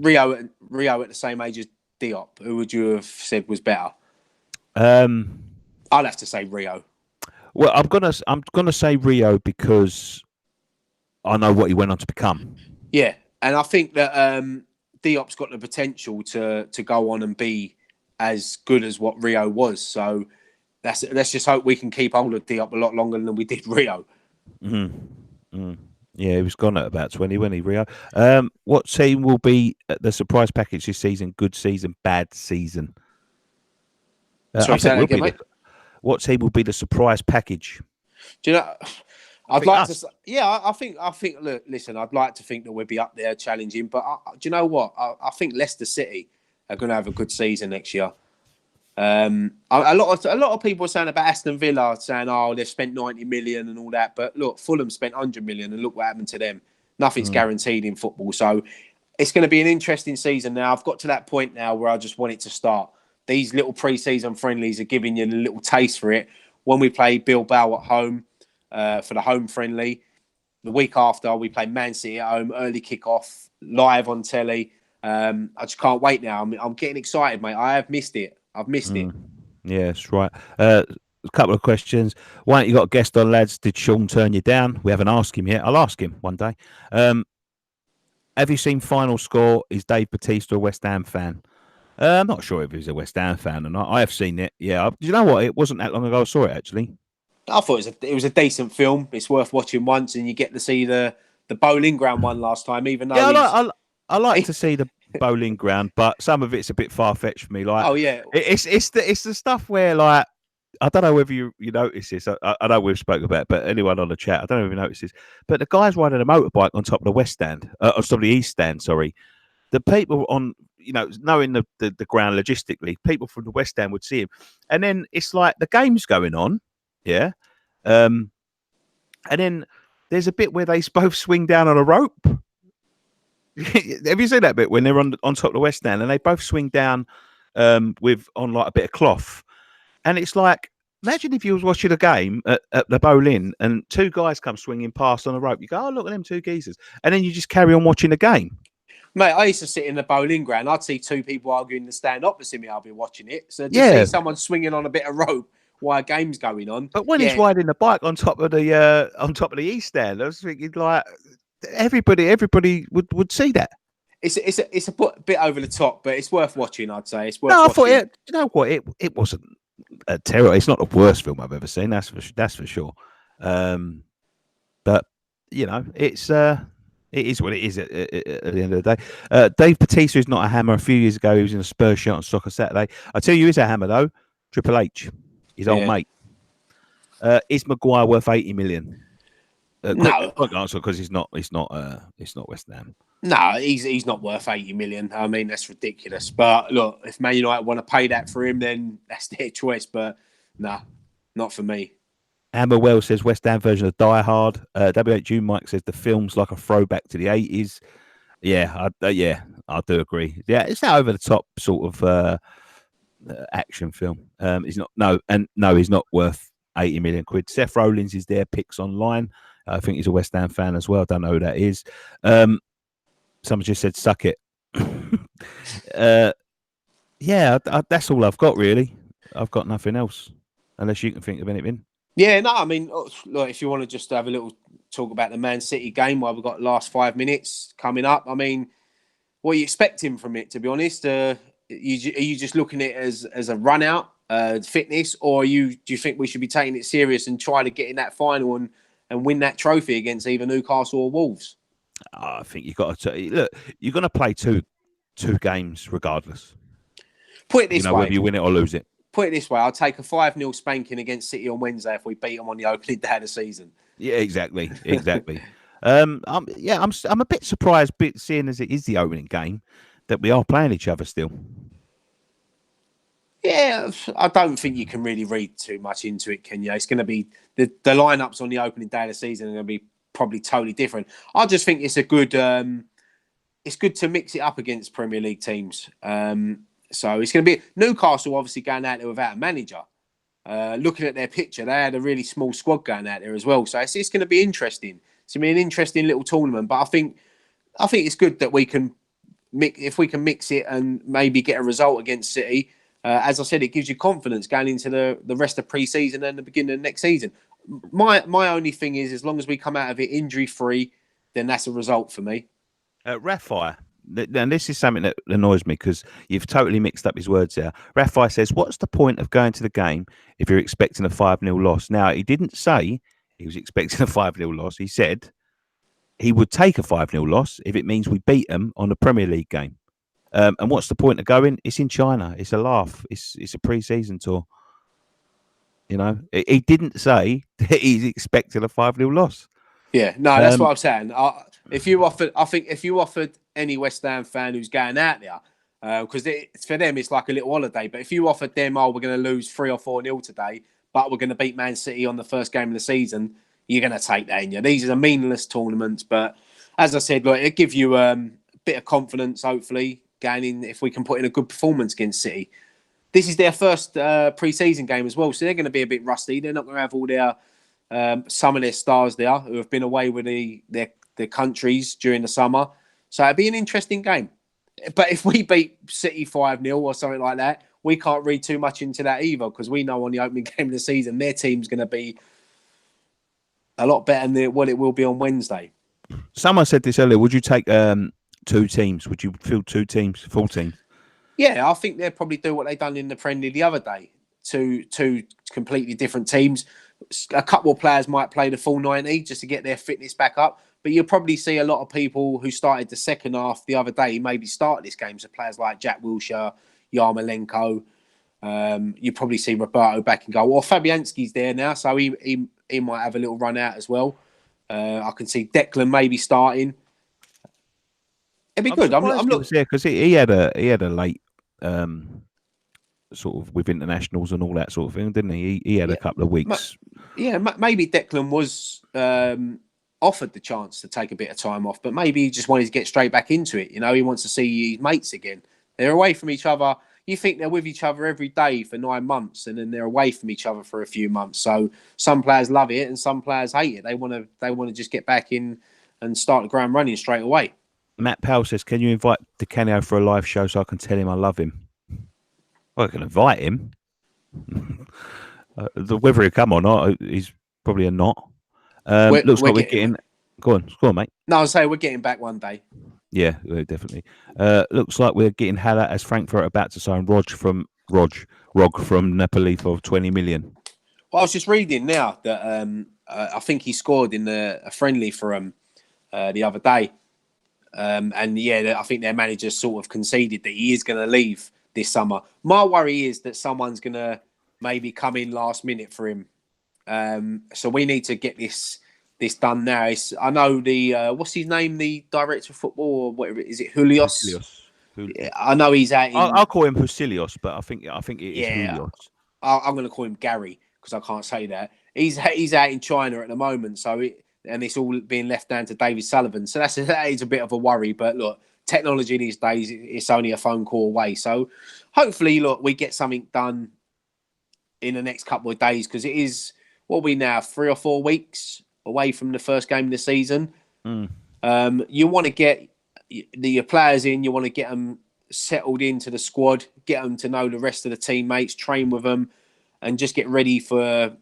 the same age as Diop, who would you have said was better? I'd have to say Rio. Well, I'm gonna say Rio because I know what he went on to become. Yeah, and I think that Diop's got the potential to go on and be as good as what Rio was. So let's just hope we can keep hold of Diop a lot longer than we did Rio. Yeah, he was gone at about 20, wasn't he, Rio? What team will be the surprise package this season? Good season, bad season? Sorry, say that again, mate. What team will be the surprise package? Do you know? I'd like to. Yeah, I think. Look, listen. I'd like to think that we'll be up there challenging, but do you know what? I think Leicester City are going to have a good season next year. A lot of people are saying about Aston Villa, saying, "Oh, they've spent 90 million and all that." But look, Fulham spent 100 million, and look what happened to them. Nothing's guaranteed in football, so it's going to be an interesting season. Now, I've got to that point now where I just want it to start. These little pre-season friendlies are giving you a little taste for it. When we play Bilbao at home for the home friendly, the week after we play Man City at home, early kickoff, live on telly. I just can't wait now. I'm getting excited, mate. I have missed it. I've missed it. Yeah, that's right. A couple of questions. Why don't you got a guest on, lads? Did Sean turn you down? We haven't asked him yet. I'll ask him one day. Have you seen Final Score? Is Dave Bautista a West Ham fan? I'm not sure if he's a West Ham fan or not. I have seen it. Yeah. You know what? It wasn't that long ago I saw it, actually. I thought it was a decent film. It's worth watching once, and you get to see the Bowling Ground one last time, even though I like to see the Bowling Ground, but some of it's a bit far fetched for me. Like, oh yeah, it's the stuff where, like, I don't know whether you notice this. I know we've spoken about it, but anyone on the chat, I don't know if you notice this, but the guy's riding a motorbike on top of the West Stand, on top of the East Stand. Sorry, the people on, knowing the ground logistically, people from the West Stand would see him, and then it's like the game's going on, yeah, and then there's a bit where they both swing down on a rope. Have you seen that bit when they're on top of the West Stand and they both swing down with on like a bit of cloth? And it's like, imagine if you was watching a game at the Boleyn and 2 guys come swinging past on a rope. You go, oh, look at them 2 geezers. And then you just carry on watching the game. Mate, I used to sit in the Bowling Ground. I'd see 2 people arguing in the stand opposite me. I'll be watching it. So to see someone swinging on a bit of rope while a game's going on. But when he's riding the bike on top of the East Stand, I was thinking, like, everybody would see that. It's a bit over the top, but it's worth watching. I'd say it's worth. No, I watching. thought you know what? It wasn't terrible. It's not the worst film I've ever seen. That's for sure. But it is what it is at the end of the day. Dave Bautista is not a hammer. A few years ago, he was in a Spurs shirt on Soccer Saturday. I tell you, he's a hammer though. Triple H, his old mate. Is Maguire worth 80 million? No, quick answer, because it's not West Ham. No, he's not worth 80 million. I mean, that's ridiculous. But look, if Man United want to pay that for him, then that's their choice. But nah, not for me. Amber Wells says West Ham version of Die Hard. WHU Mike says the film's like a throwback to the 80s. Yeah, I do agree. Yeah, it's that over the top sort of action film. He's not worth 80 million quid. Seth Rollins is there. Picks online. I think he's a West Ham fan as well. Don't know who that is. Someone just said suck it. That's all I've got really. I've got nothing else, unless you can think of anything. Yeah, no, I mean, look, if you want to just have a little talk about the Man City game while we've got the last 5 minutes coming up, I mean, what are you expecting from it? To be honest, are you just looking at it as a run out, fitness, or do you think we should be taking it serious and try to get in that final and win that trophy against either Newcastle or Wolves? I think you've got to look. You're going to play two games regardless. Put it this way: whether you win it or lose it. Put it this way: I'll take a 5-0 spanking against City on Wednesday if we beat them on the opening day of the season. Yeah, exactly. I'm a bit surprised, seeing as it is the opening game, that we are playing each other still. Yeah, I don't think you can really read too much into it, can you? It's going to be the lineups on the opening day of the season are going to be probably totally different. I just think it's a good. It's good to mix it up against Premier League teams. So it's going to be Newcastle obviously going out there without a manager. Looking at their picture, they had a really small squad going out there as well. So it's going to be interesting. It's going to be an interesting little tournament. But I think it's good that we can if we can mix it and maybe get a result against City. As I said, it gives you confidence going into the rest of pre-season and the beginning of next season. My only thing is, as long as we come out of it injury-free, then that's a result for me. Rafi, and this is something that annoys me because you've totally mixed up his words there. Rafi says, what's the point of going to the game if you're expecting a 5-0 loss? Now, he didn't say he was expecting a 5-0 loss. He said he would take a 5-0 loss if it means we beat them on a Premier League game. And what's the point of going? It's in China. It's a laugh. It's a pre-season tour. You know, he didn't say that he's expecting a 5-0 loss. Yeah, no, that's what I'm saying. If you offered any West Ham fan who's going out there, because for them it's like a little holiday. But if you offered them, we're going to lose 3 or 4-0 today, but we're going to beat Man City on the first game of the season, you're going to take that in you. These are meaningless tournaments, but as I said, look, it give you a bit of confidence, hopefully, going in if we can put in a good performance against City. This is their first pre-season game as well, so they're going to be a bit rusty. They're not going to have all their some of their stars there who have been away with their countries during the summer. So it'd be an interesting game. But if we beat City 5-0 or something like that, we can't read too much into that either, because we know on the opening game of the season, their team's going to be a lot better than what it will be on Wednesday. Someone said this earlier. Would you take 2 teams? Would you field 2 teams, full teams? Yeah, I think they'll probably do what they done in the Premier the other day. Two completely different teams. A couple of players might play the full 90 just to get their fitness back up. But you'll probably see a lot of people who started the second half the other day maybe start this game. So players like Jack Wilshere, Yarmolenko. You probably see Roberto back in goal. Or Fabianski's there now, so he might have a little run out as well. I can see Declan maybe starting. It'd be good. I'm looking. Yeah, because he had a late sort of with internationals and all that sort of thing, didn't he? He had a couple of weeks. Maybe Declan was offered the chance to take a bit of time off, but maybe he just wanted to get straight back into it. You know, he wants to see his mates again. They're away from each other. You think they're with each other every day for 9 months, and then they're away from each other for a few months. So some players love it and some players hate it. They want to just get back in and start the ground running straight away. Matt Powell says, can you invite Di Canio for a live show so I can tell him I love him? Well, I can invite him. Whether he'll come or not, he's probably a not. Looks like we're getting... Go on, mate. No, I'll say we're getting back one day. Yeah, definitely. Looks like we're getting Haller as Frankfurt about to sign Rog from Napoli for 20 million. Well, I was just reading now that I think he scored in a friendly for him the other day. And yeah, I think their manager sort of conceded that he is going to leave this summer. My worry is that someone's going to maybe come in last minute for him. So we need to get this done now. I know the what's his name, the director of football or whatever, is it Julios? Yeah, I know he's out. I'll call him Husilios, but I think it is Julios. I'm going to call him Gary because I can't say that. He's out in China at the moment, and it's all being left down to David Sullivan. So that is a bit of a worry. But look, technology these days, it's only a phone call away. So hopefully, look, we get something done in the next couple of days, because it is, what are we now, 3 or 4 weeks away from the first game of the season. You want to get your players in, you want to get them settled into the squad, get them to know the rest of the teammates, train with them, and just get ready for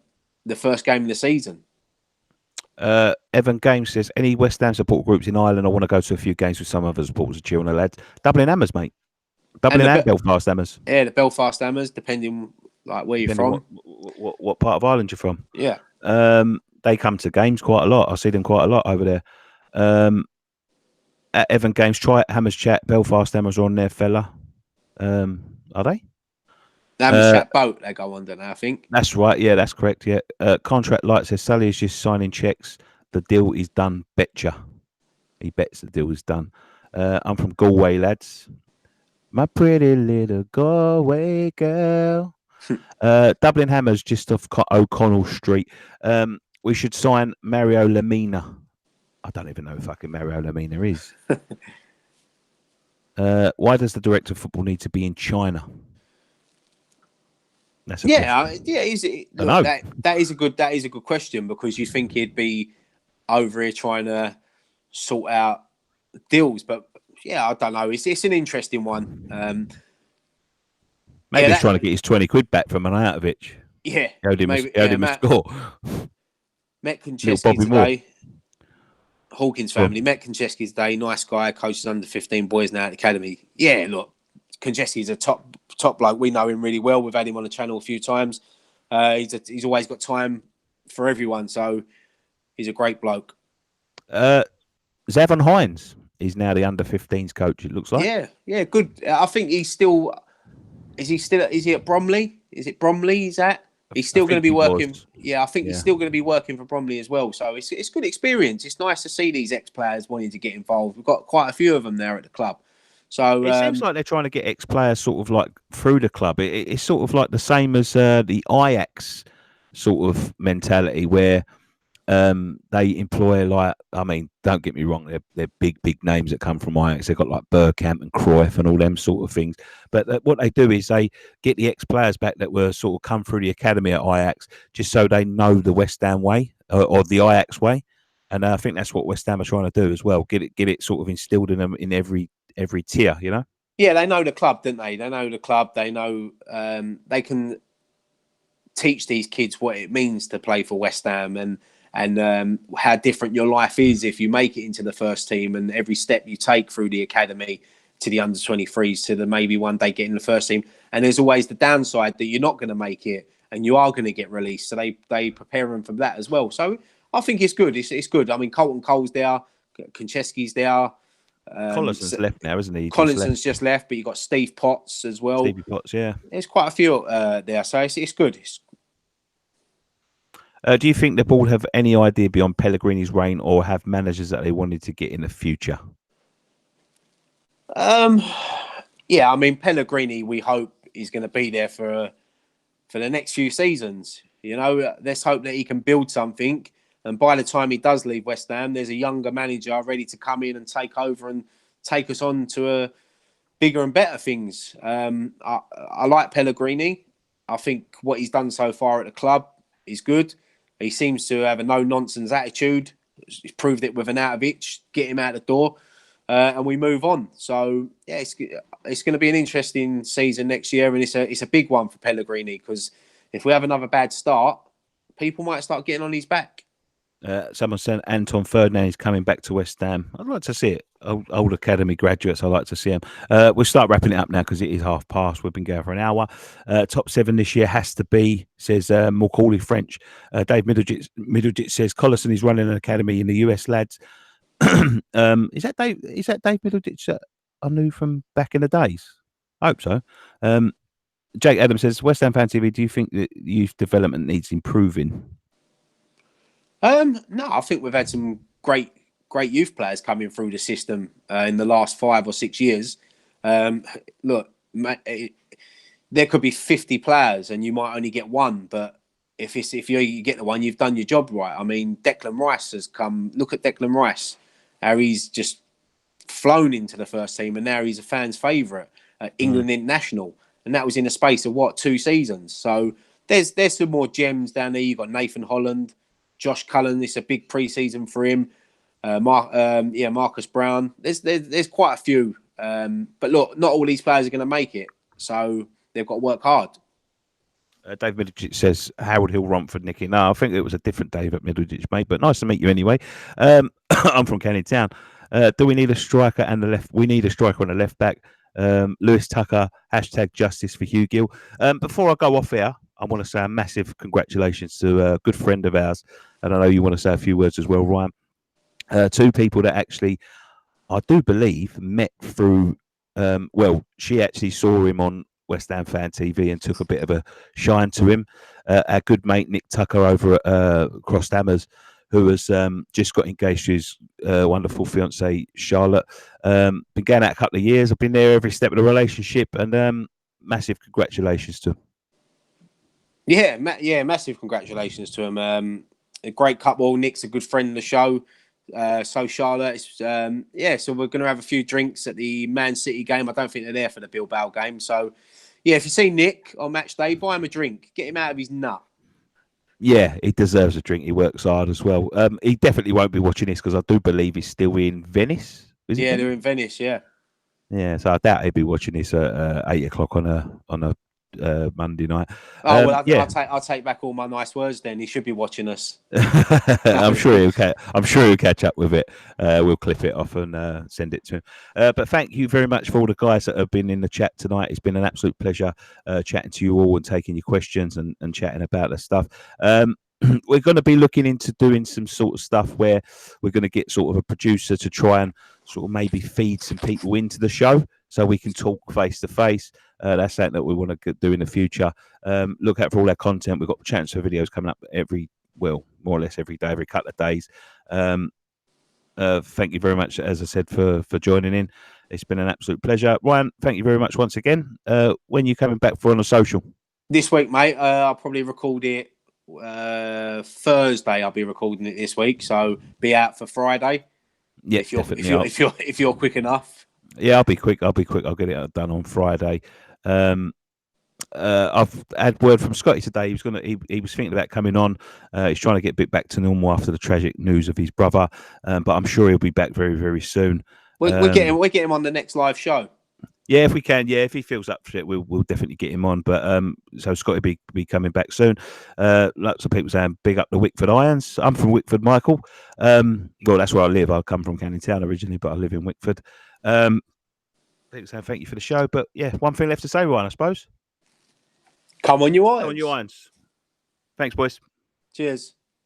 the first game of the season. Evan Games says, any West Ham support groups in Ireland? I want to go to a few games with some other supporters to cheer on the lads. Dublin Hammers, mate. Dublin and Belfast Hammers. Yeah, the Belfast Hammers, depending like where you're from. What part of Ireland you're from. Yeah. They come to games quite a lot. I see them quite a lot over there. At Evan Games, try it. Hammers Chat. Belfast Hammers are on there, fella. Are they? The Hammers Chat boat, they go under now, I think. That's right. Yeah, that's correct. Yeah. Contract Light says, Sully is just signing checks. The deal is done. Betcha. He bets the deal is done. I'm from Galway, lads. My pretty little Galway girl. Dublin Hammers just off O'Connell Street. We should sign Mario Lemina. I don't even know who fucking Mario Lemina is. Why does the director of football need to be in China? That's a yeah. That is a good question, because you think he'd be over here trying to sort out deals, but yeah, I don't know. It's an interesting one. Maybe he's trying to get his 20 quid back from Arnautovic. Yeah, Held him a score. Met Konchesky today. Hawkins family. Met Konchesky today. Nice guy. Coaches under 15 boys now at the academy. Yeah, look, Konchesky's a top bloke. We know him really well. We've had him on the channel a few times. He's always got time for everyone, so he's a great bloke. Zavon Hines is now the under 15s coach, it looks like. Yeah, good. I think he's still. Is he at Bromley? Is it Bromley he's at? He's still going to be working. Yeah, I think he's still going to be working for Bromley as well. So it's good experience. It's nice to see these ex-players wanting to get involved. We've got quite a few of them there at the club. So it seems like they're trying to get ex-players sort of like through the club. It's sort of like the same as the Ajax sort of mentality, where they employ, like, I mean, don't get me wrong, they're big names that come from Ajax. They've got like Bergkamp and Cruyff and all them sort of things. But what they do is they get the ex-players back that were sort of come through the academy at Ajax, just so they know the West Ham way or the Ajax way. And I think that's what West Ham are trying to do as well. Get it sort of instilled in them in every tier, you know? Yeah, they know the club, don't they? They know the club. They know they can teach these kids what it means to play for West Ham and how different your life is if you make it into the first team, and every step you take through the academy to the under 23s to the maybe one day getting the first team. And there's always the downside that you're not going to make it and you are going to get released. So they prepare them for that as well. So I think it's good. It's good. I mean, Colton Cole's there, Konchesky's there. Collinson's left now, isn't he? Collinson's just left, but you've got Steve Potts as well. Stevie Potts, yeah. There's quite a few there. So it's good. Do you think the board have any idea beyond Pellegrini's reign, or have managers that they wanted to get in the future? Yeah, I mean, Pellegrini, we hope is going to be there for the next few seasons. You know, let's hope that he can build something. And by the time he does leave West Ham, there's a younger manager ready to come in and take over and take us on to bigger and better things. I like Pellegrini. I think what he's done so far at the club is good. He seems to have a no-nonsense attitude. He's proved it with Arnautovic. Get him out the door, and we move on. So, yeah, it's going to be an interesting season next year, and it's a big one for Pellegrini, because if we have another bad start, people might start getting on his back. Someone said Anton Ferdinand is coming back to West Ham. I'd like to see it. Old academy graduates, I'd like to see them. We'll start wrapping it up now because it is past. We've been going for an hour. Top 7 this year has to be, says Macaulay French. Dave Middleditch says Collison is running an academy in the US, lads. Is that Dave Middleditch that I knew from back in the days? I hope so. Jake Adams says, West Ham Fan TV, do you think that youth development needs improving? No, I think we've had some great youth players coming through the system in the last 5 or 6 years. Look, there could be 50 players and you might only get one, but if you get the one, you've done your job right. I mean, Declan Rice has come. Look at Declan Rice, how he's just flown into the first team, and now he's a fan's favourite at England International, and that was in a space of 2 seasons. So there's some more gems down there. You've got Nathan Holland. Josh Cullen, it's a big pre-season for him. Marcus Brown. There's quite a few. But look, not all these players are going to make it. So they've got to work hard. Dave Middleditch says Harold Hill Romford, Nicky. No, I think it was a different Dave at Middleditch, mate. But nice to meet you anyway. I'm from Canning Town. Do we need a striker and the left? We need a striker on the left back. Lewis Tucker, hashtag justice for Hugh Gill. Before I go off here, I want to say a massive congratulations to a good friend of ours. And I know you want to say a few words as well, Ryan. Two people that actually, I do believe, met through, she actually saw him on West Ham Fan TV and took a bit of a shine to him. Our good mate Nick Tucker over at Crossed Hammers, who has just got engaged to his wonderful fiancée, Charlotte. Been going out a couple of years. I've been there every step of the relationship, and massive congratulations to him. Yeah, massive congratulations to him. A great couple. Nick's a good friend of the show. So Charlotte, so we're going to have a few drinks at the Man City game. I don't think they're there for the Bilbao game. So, yeah, if you see Nick on match day, buy him a drink. Get him out of his nut. Yeah, he deserves a drink. He works hard as well. He definitely won't be watching this because I do believe he's still in Venice. Yeah, they're in Venice. Yeah. Yeah, so I doubt he'll be watching this at 8 o'clock on a Monday night. Oh well, I'll take back all my nice words. Then he should be watching us. I'm sure he'll catch up with it. We'll clip it off and send it to him. But thank you very much for all the guys that have been in the chat tonight. It's been an absolute pleasure chatting to you all and taking your questions and chatting about the stuff. We're going to be looking into doing some sort of stuff where we're going to get sort of a producer to try and sort of maybe feed some people into the show so we can talk face to face. That's something that we want to do in the future. Look out for all our content. We've got transfer videos coming up more or less every day, every couple of days. Thank you very much, as I said, for joining in. It's been an absolute pleasure. Ryan, thank you very much once again. When are you coming back for on a social? This week, mate. I'll probably record it Thursday. I'll be recording it this week, so be out for Friday. Yeah, if you're quick enough. Yeah, I'll be quick. I'll get it done on Friday. I've had word from Scotty today. He was thinking about coming on. He's trying to get a bit back to normal after the tragic news of his brother. But I'm sure he'll be back very, very soon. We're getting him on the next live show. Yeah, if we can. Yeah, if he feels up for it, we'll definitely get him on. But so Scotty be coming back soon. Lots of people saying big up the Wickford Irons. I'm from Wickford, Michael. Well, that's where I live. I come from Canning Town originally, but I live in Wickford. People saying thank you for the show. But yeah, one thing left to say, Ryan, I suppose. Come on, you Irons. Come on, you Irons. Thanks, boys. Cheers.